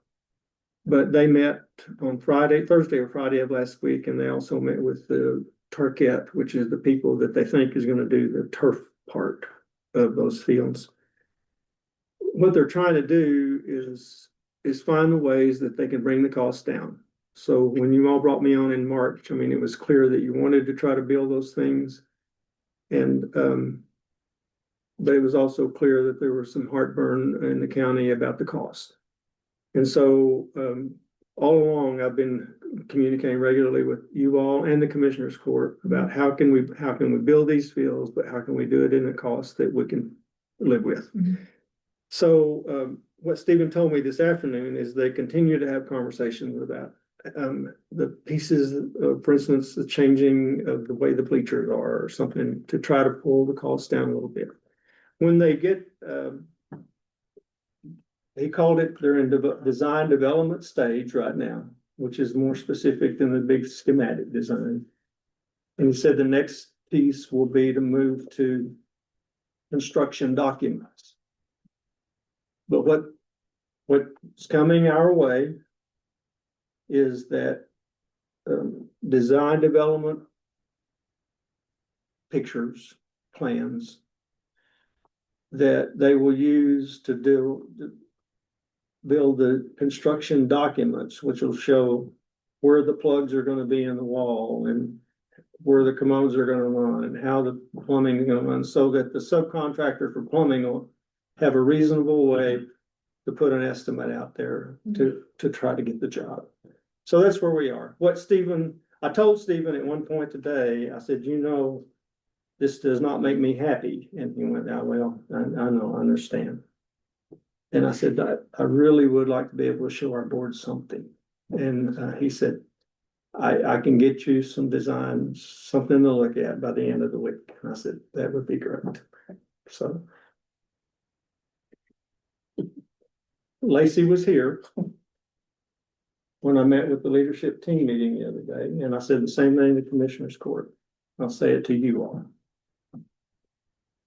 but they met on Thursday or Friday of last week, and they also met with the Turquette, which is the people that they think is going to do the turf part of those fields. What they're trying to do is find the ways that they can bring the cost down. So when you all brought me on in March, I mean, it was clear that you wanted to try to build those things. And, but it was also clear that there was some heartburn in the county about the cost. And so, all along, I've been communicating regularly with you all and the Commissioners Court about how can we build these fields, but how can we do it in a cost that we can live with. So what Stephen told me this afternoon is they continue to have conversations about the pieces, for instance, the changing of the way the bleachers are or something to try to pull the cost down a little bit. When they get, he called it, they're in design development stage right now, which is more specific than the big schematic design. And he said the next piece will be to move to construction documents. But what's coming our way is that design development pictures, plans that they will use to build the construction documents, which will show where the plugs are gonna be in the wall and where the commodes are gonna run and how the plumbing is gonna run, so that the subcontractor for plumbing will have a reasonable way to put an estimate out there to try to get the job. So that's where we are. I told Stephen at one point today, I said, this does not make me happy. And he went, "Oh, well, I know, I understand." And I said, I really would like to be able to show our board something. And he said, I can get you some designs, something to look at by the end of the week. And I said, that would be great. So Lacey was here when I met with the leadership team meeting the other day, and I said the same thing to Commissioner's Court. I'll say it to you all.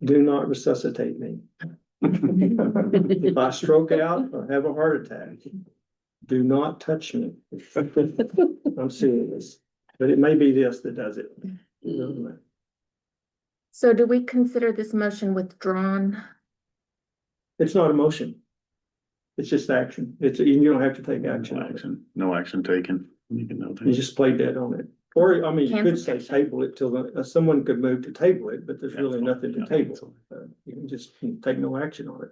Do not resuscitate me. If I stroke out or have a heart attack, do not touch me. I'm serious, but it may be this that does it. So do we consider this motion withdrawn? It's not a motion. It's just action. You don't have to take action. No action taken. You can know You just play dead on it. Or, I mean, you could say Cancel. table it till someone could move to table it, but there's really nothing to table. You can just take no action on it.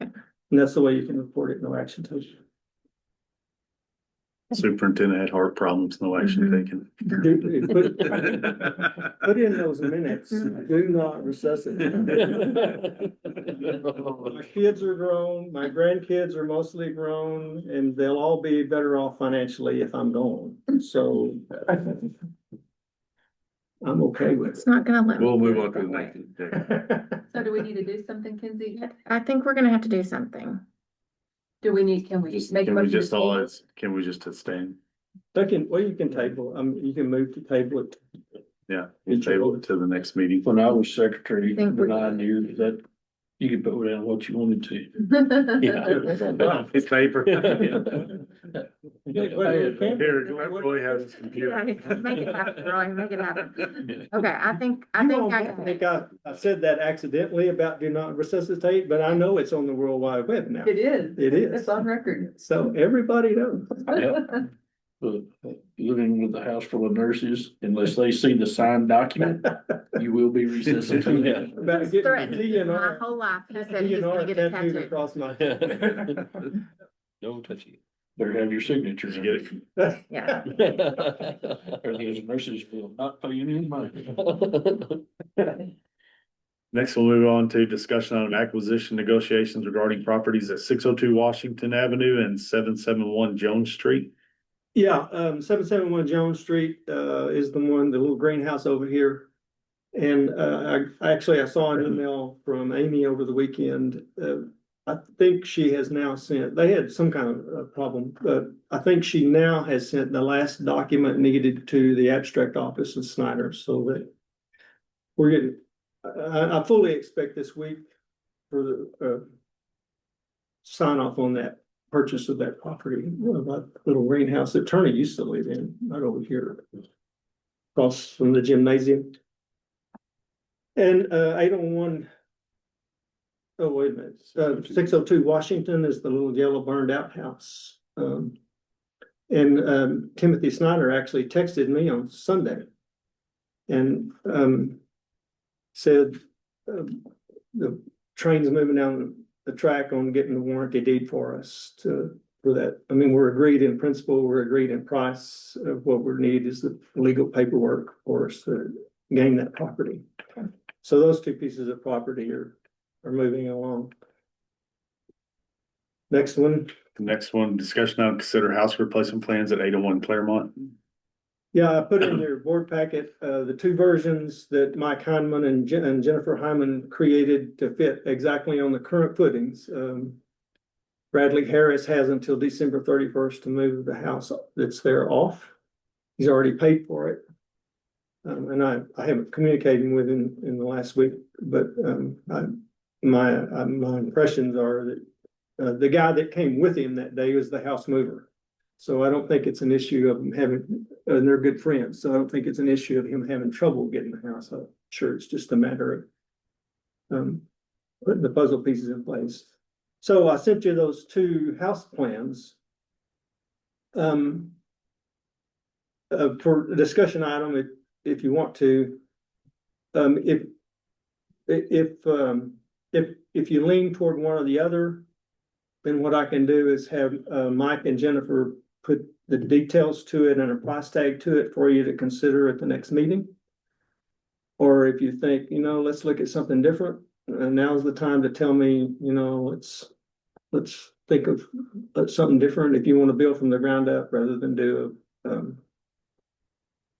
And that's the way you can report it, no action taken. Superintendent had heart problems, no action taken. Put in those minutes, do not resuscitate. My kids are grown, my grandkids are mostly grown, and they'll all be better off financially if I'm gone, so. I'm okay with It's not gonna let. me We'll move do it on to the that way. next. So do we need to do something, Kenzie? I think we're gonna have to do something. Can we make a motion? to table? Can we just abstain? You can table, you can move to table it. Yeah, we'll table it to the next meeting. When I was secretary Think for we- 9 years, that you could put down what you wanted to. Yeah. It's paper. Here, let Roy have his computer. Make it happen, Roy, make it happen. Okay, I think I think I said that accidentally about do not resuscitate, but I know it's on the World Wide Web now. It is. It is. It's on record. So everybody knows. But living with a house full of nurses, unless they see the signed document, you will be resuscitated. About getting Threatened the my DNR, whole life. He said he was DNR gonna get a tattooed tattoo. across my. No touchy. Better have your signature. Did you get it? Yeah. Or those nurses will not pay you any money. Next, we'll move on to discussion on acquisition negotiations regarding properties at 602 Washington Avenue and 771 Jones Street. Yeah, 771 Jones Street, is the one, the little greenhouse over here. And, I saw an email from Amy over the weekend. I think she has now sent, they had some kind of problem, but I think she now has sent the last document needed to the abstract office in Snyder, so that we're getting, I fully expect this week for the, sign off on that purchase of that property, that little greenhouse that Turney used to live in, right over here. Across from the gymnasium. And 801. Oh, wait a minute, 602 Washington is the little yellow burned out house. And Timothy Snyder actually texted me on Sunday. And said the train's moving down the track on getting the warranty deed for us for that. I mean, we're agreed in principle, we're agreed in price. What we need is the legal paperwork for us to gain that property. So those two pieces of property are moving along. Next one, Next one, discussion on consider house replacement plans at 801 Claremont. Yeah, I put in their board packet, the two versions that Mike Heineman and Jennifer Hyman created to fit exactly on the current footings. Bradley Harris has until December 31st to move the house that's there off. He's already paid for it. And I haven't communicated with him in the last week, but, my impressions are that, the guy that came with him that day was the house mover. So I don't think it's an issue of him having, and they're good friends, so I don't think it's an issue of him having trouble getting the house. I'm sure it's just a matter of putting the puzzle pieces in place. So I sent you those two house plans. For a discussion item, if you want to. If you lean toward one or the other, then what I can do is have Mike and Jennifer put the details to it and a price tag to it for you to consider at the next meeting. Or if you think, let's look at something different, now's the time to tell me, let's think of something different. If you want to build from the ground up rather than do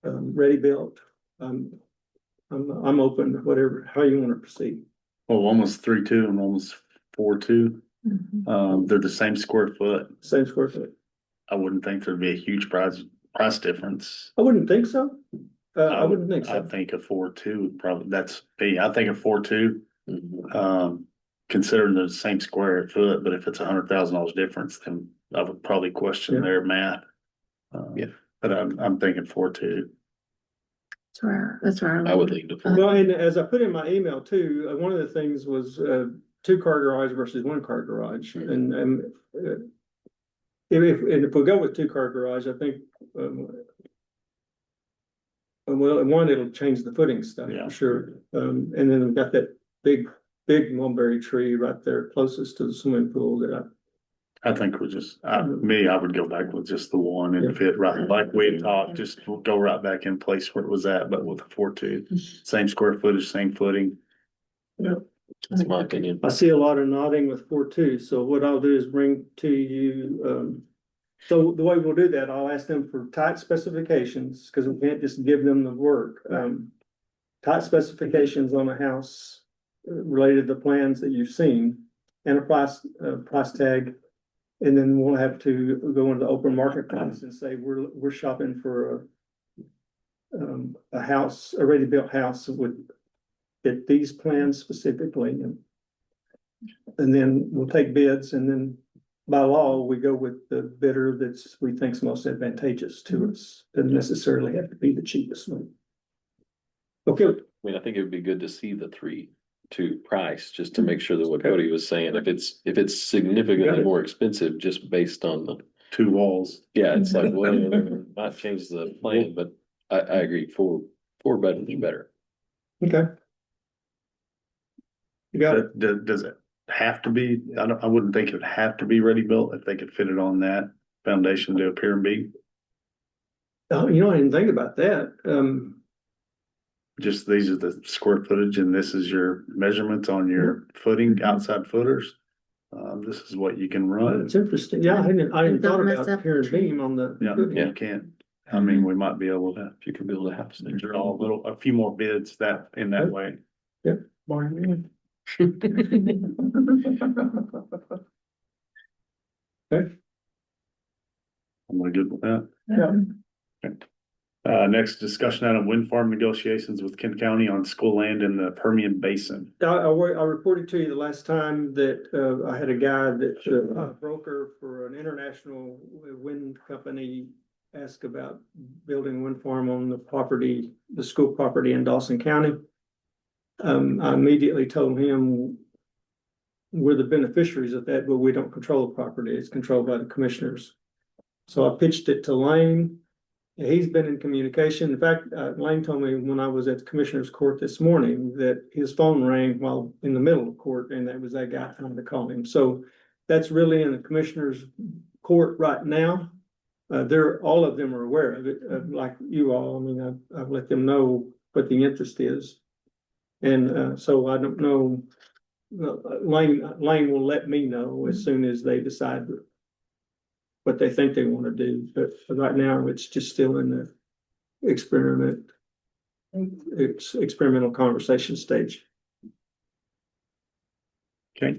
ready built, I'm open to whatever, how you want to proceed. Well, one was 3.2 and one was 4.2. They're the same square foot. Same square foot. I wouldn't think there'd be a huge price difference. I wouldn't think so. I wouldn't think I so. think a 4.2 would probably, that's me. I think a 4.2, Mhm. considering they're the same square foot, but if it's $100,000 difference, then I would probably question Yeah. their math. Yeah. But I'm thinking 4.2. That's where I would lean to four. Well, and as I put in my email too, one of the things was 2-car garage versus 1-car garage. And if we go with 2-car garage, I think well, one, it'll change the footing stuff Yeah. for sure. And then we've got that big mulberry tree right there closest to the swimming pool that I think we're just, I would go back with just the one and fit right, like we had talked, just go right back in place where it was at, but with a 4.2, same square footage, same footing. That's my opinion. I see a lot of nodding with 4.2. So what I'll do is bring to you, so the way we'll do that, I'll ask them for tight specifications, because we can't just give them the work. Tight specifications on a house related to the plans that you've seen, and a price tag. And then we'll have to go into open marketplace and say, we're shopping for a house, a ready-built house with fit these plans specifically. And then we'll take bids, and then by law, we go with the bidder we think's most advantageous to us. Doesn't necessarily have to be the cheapest one. Okay, I mean, I think it would be good to see the 3.2 price, just to make sure that what Cody was saying, if it's Got significantly it. more expensive, just based on the, 2 walls. yeah, it's like, well, might change the plan, but I agree, four bedrooms is better. okay. You got it. Does it have to be, I wouldn't think it would have to be ready built if they could fit it on that foundation to appear and be. Oh, I didn't think about that. Just these are the square footage and this is your measurements on your footing, outside footers. This is what you can run. It's interesting. Yeah, I hadn't Don't thought mess about up pier the and tree. beam on the. Yeah, footing. you can't. I mean, we might be able to, If you can build a house there. draw a few more bids in that way. Okay. I'm really good with that. Yeah. Next discussion out of wind farm negotiations with Kent County on school land in the Permian Basin. I reported to you the last time that I had a guy that a broker for an international wind company asked about building a wind farm on the school property in Dawson County. I immediately told him we're the beneficiaries of that, but we don't control the property. It's controlled by the commissioners. So I pitched it to Lane. He's been in communication. In fact, Lane told me when I was at the commissioner's court this morning that his phone rang while in the middle of court, and that was that guy trying to call him. So that's really in the commissioner's court right now. All of them are aware of it, like you all. I mean, I've let them know what the interest is. And so I don't know, Lane will let me know as soon as they decide what they think they want to do, but for right now, it's just still in the experimental conversation stage. Okay.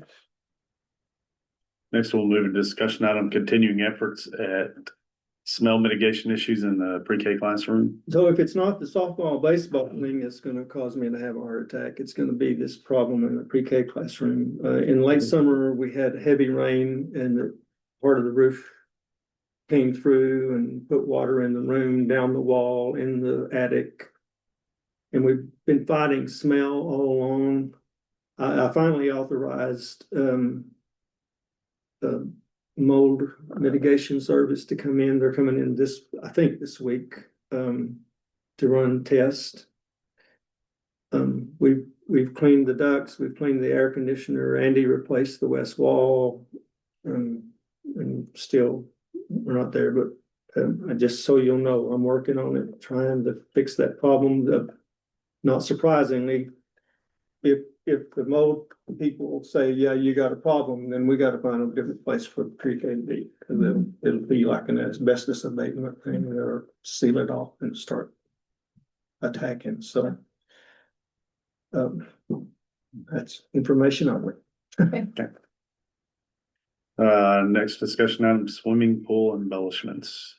Next, we'll move to discussion item, continuing efforts at smell mitigation issues in the pre-K classroom. So if it's not the softball, baseball thing that's gonna cause me to have a heart attack, it's gonna be this problem in the pre-K classroom. In late summer, we had heavy rain and the part of the roof came through and put water in the room, down the wall, in the attic. And we've been fighting smell all along. I finally authorized, the mold mitigation service to come in. They're coming in I think this week, to run tests. We've cleaned the ducts, we've cleaned the air conditioner. Andy replaced the west wall. And still, we're not there, but I just so you'll know, I'm working on it, trying to fix that problem. Not surprisingly, if the mold people say, yeah, you got a problem, then we gotta find a different place for pre-K to be. Cause it'll be like an asbestos abatement thing, or seal it off and start attacking, so. That's information on it. Next discussion item, swimming pool embellishments.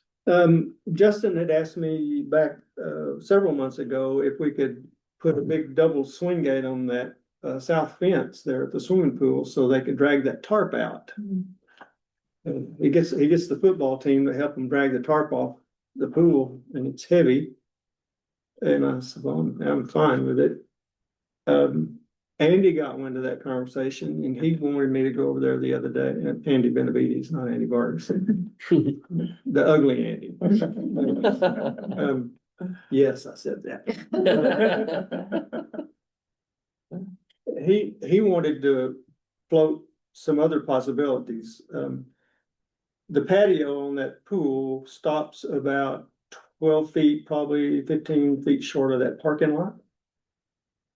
Justin had asked me back, several months ago if we could put a big double swing gate on that, south fence there at the swimming pool so they could drag that tarp out. And he gets the football team to help him drag the tarp off the pool, and it's heavy. And I said, well, I'm fine with it. Andy got wind of that conversation and he wanted me to go over there the other day. And Andy Benavides, not Andy Vargas. The ugly Andy. Yes, I said that. He wanted to float some other possibilities. The patio on that pool stops about 12 feet, probably 15 feet short of that parking lot.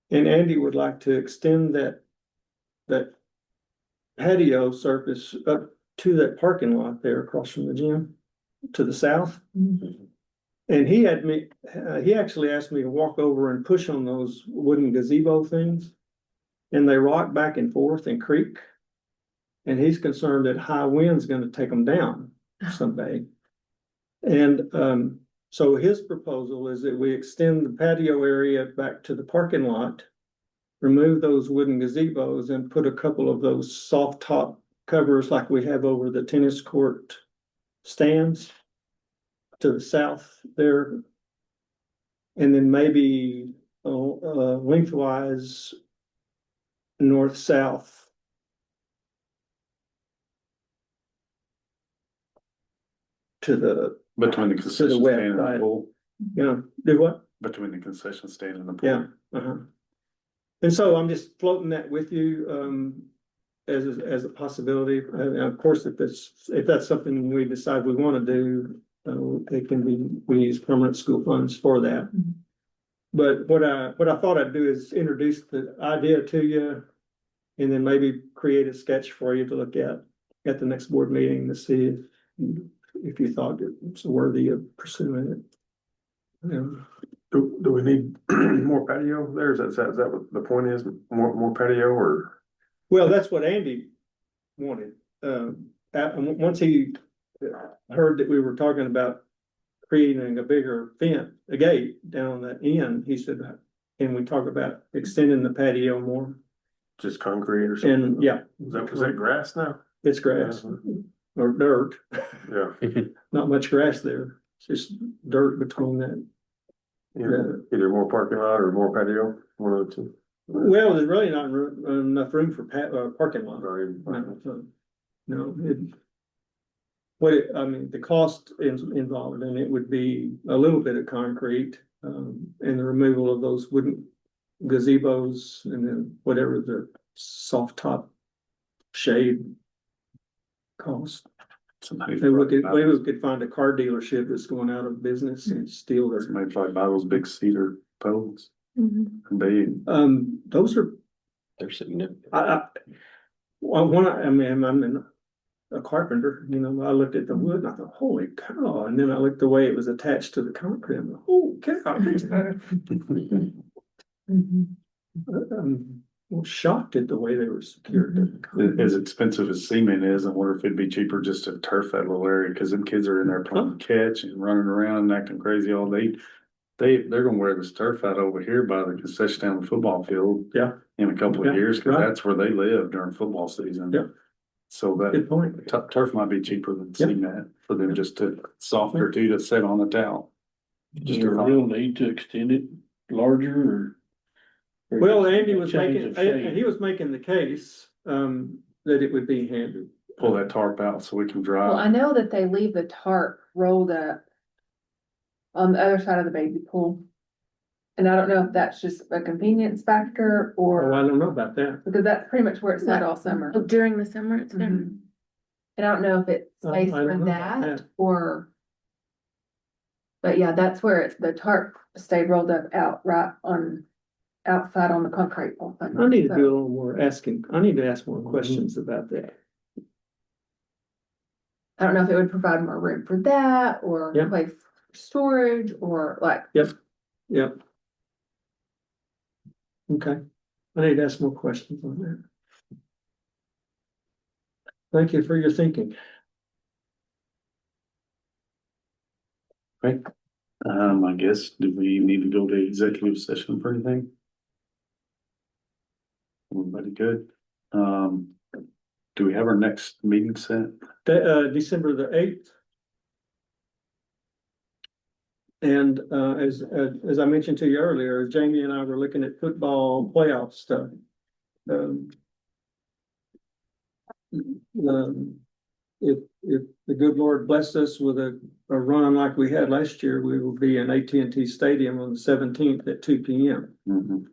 And Andy would like to extend that patio surface up to that parking lot there across from the gym to the south. And he actually asked me to walk over and push on those wooden gazebo things. And they rock back and forth and creak. And he's concerned that high wind's gonna take them down someday. And so his proposal is that we extend the patio area back to the parking lot, remove those wooden gazebos and put a couple of those soft top covers like we have over the tennis court stands to the south there. And then maybe lengthwise north-south. Between the concession west stand and the side. pool. Do what? Between the concession stand and the pool. Yeah. And so I'm just floating that with you, as a possibility. And of course, if that's something we decide we want to do, it can be, we use permanent school funds for that. But what I thought I'd do is introduce the idea to you and then maybe create a sketch for you to look at the next board meeting to see if you thought it was worthy of pursuing it. Do we need more patio there? Is that what the point is? More patio or? Well, that's what Andy wanted. Once he heard that we were talking about creating a bigger a gate down that end, he said, can we talk about extending the patio more? Just concrete or something? And yeah. Is that grass now? It's grass or dirt. Yeah. Not much grass there. It's just dirt between that. Either more parking lot or more patio, one of the two. Well, there's really not enough room for parking lot. Right. No, the cost involved in it would be a little bit of concrete, and the removal of those wooden gazebos and then whatever the soft top shade cost. Maybe we could find a car dealership that's going out of business and steal their. Maybe try to buy those big cedar poles. And Those are, They're significant. I'm a carpenter, you know, I looked at the wood and I thought, holy cow, and then I looked the way it was attached to the concrete, and holy cow. I'm shocked at the way they were secured to the concrete. As expensive as cement is, I wonder if it'd be cheaper just to turf that little area, cause them kids are in there playing catch and running around and acting crazy all day. They're gonna wear this turf out over here by the concession stand football field. Yeah. In a couple of Yeah, years, cause right. that's where they live during football season. Yeah. So that Good point. turf might be cheaper than Yeah. cement for them just to softer too to sit on the towel. Is there a real need to extend it larger or? Well, just Andy a was change making, of shape? he was making the case, that it would be handy. Pull that tarp out so we can Well, I drive. know that they leave the tarp rolled up on the other side of the baby pool. And I don't know if that's just a convenience factor Oh, I or, don't know about that. because that's pretty much where it's set all summer. Oh, during the summer, it's there. Mhm. And I don't know if it's I space don't for know about that that. or. But yeah, that's where it's, the tarp stayed rolled up out right on, outside on the concrete wall. I need to do a little more asking, I need to ask more questions about that. I don't know if it would provide more room for that or Yeah. place for storage or like, Yep. Okay, I need to ask more questions on that. Thank you for your thinking. I guess, do we need to go to executive session for anything? Everybody good? Do we have our next meeting set? December the 8th. And, as I mentioned to you earlier, Jamie and I were looking at football playoff stuff. If the good Lord bless us with a run like we had last year, we will be in AT&T Stadium on the 17th at 2 p.m. Mhm.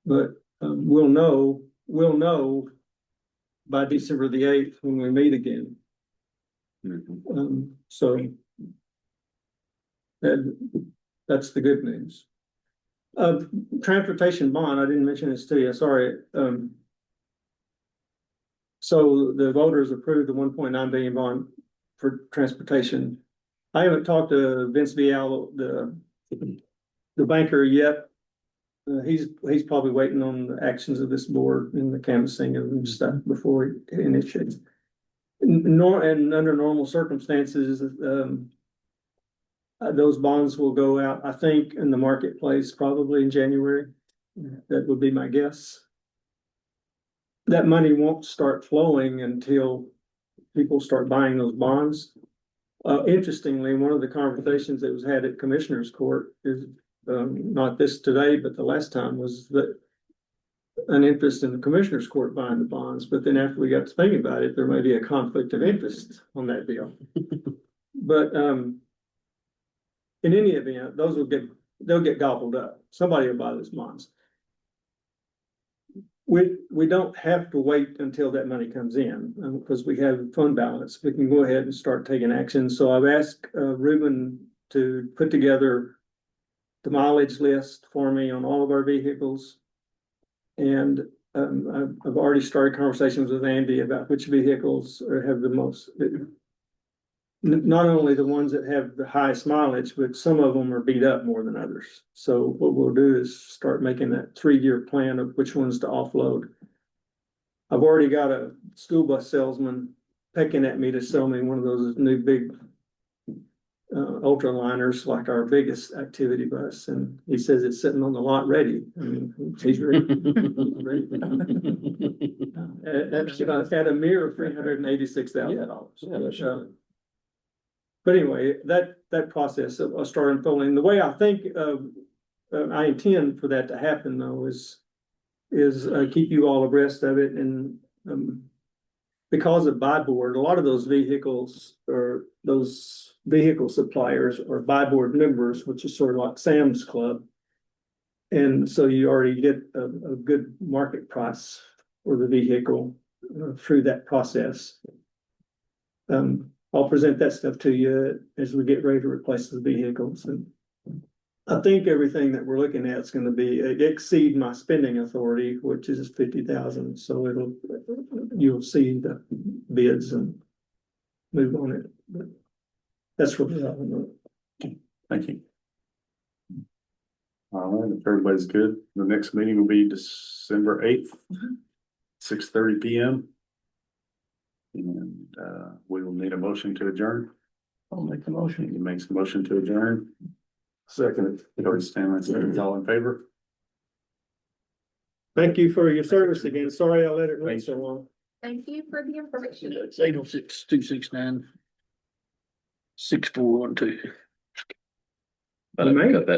But, we'll know by December the 8th when we meet again. Mhm. So that's the good news. Transportation bond, I didn't mention this to you, sorry. So the voters approved the 1.9 billion bond for transportation. I haven't talked to Vince Vial, the banker yet. He's probably waiting on the actions of this board and the canvassing and stuff before he initiates. And under normal circumstances, those bonds will go out, I think, in the marketplace probably in January. That would be my guess. That money won't start flowing until people start buying those bonds. Interestingly, one of the conversations that was had at Commissioner's Court is, not this today, but the last time, was that an interest in the Commissioner's Court buying the bonds, but then after we got to thinking about it, there may be a conflict of interest on that deal. But, in any event, they'll get gobbled up. Somebody will buy those bonds. We don't have to wait until that money comes in, because we have fund balance. We can go ahead and start taking action. So I've asked, Ruben to put together the mileage list for me on all of our vehicles. And, I've already started conversations with Andy about which vehicles have the most, not only the ones that have the highest mileage, but some of them are beat up more than others. So what we'll do is start making that 3-year plan of which ones to offload. I've already got a school bus salesman pecking at me to sell me one of those new big ultraliners, like our biggest activity bus, and he says it's sitting on the lot ready. I mean, he's ready. At a mere $386,000. Yeah, sure. But anyway, that process will start unfolding. The way I think I intend for that to happen though is keep you all abreast of it. And because of buy board, a lot of those vehicles or those vehicle suppliers are buy board members, which is sort of like Sam's Club. And so you already get a good market price for the vehicle through that process. I'll present that stuff to you as we get ready to replace the vehicles. And I think everything that we're looking at is gonna be, exceed my spending authority, which is 50,000, so you'll see the bids and move on it. But that's really all I know. Thank you. All right, if everybody's good, the next meeting will be December 8th, 6:30 PM. And, we will need a motion to adjourn. I'll make the motion. He makes a motion to adjourn. Second. George Stanley, seconds, all in favor? Thank you for your service again. Sorry I let it run so long. Thank you for the information. It's 806-269. 6412. But I You made cut it. that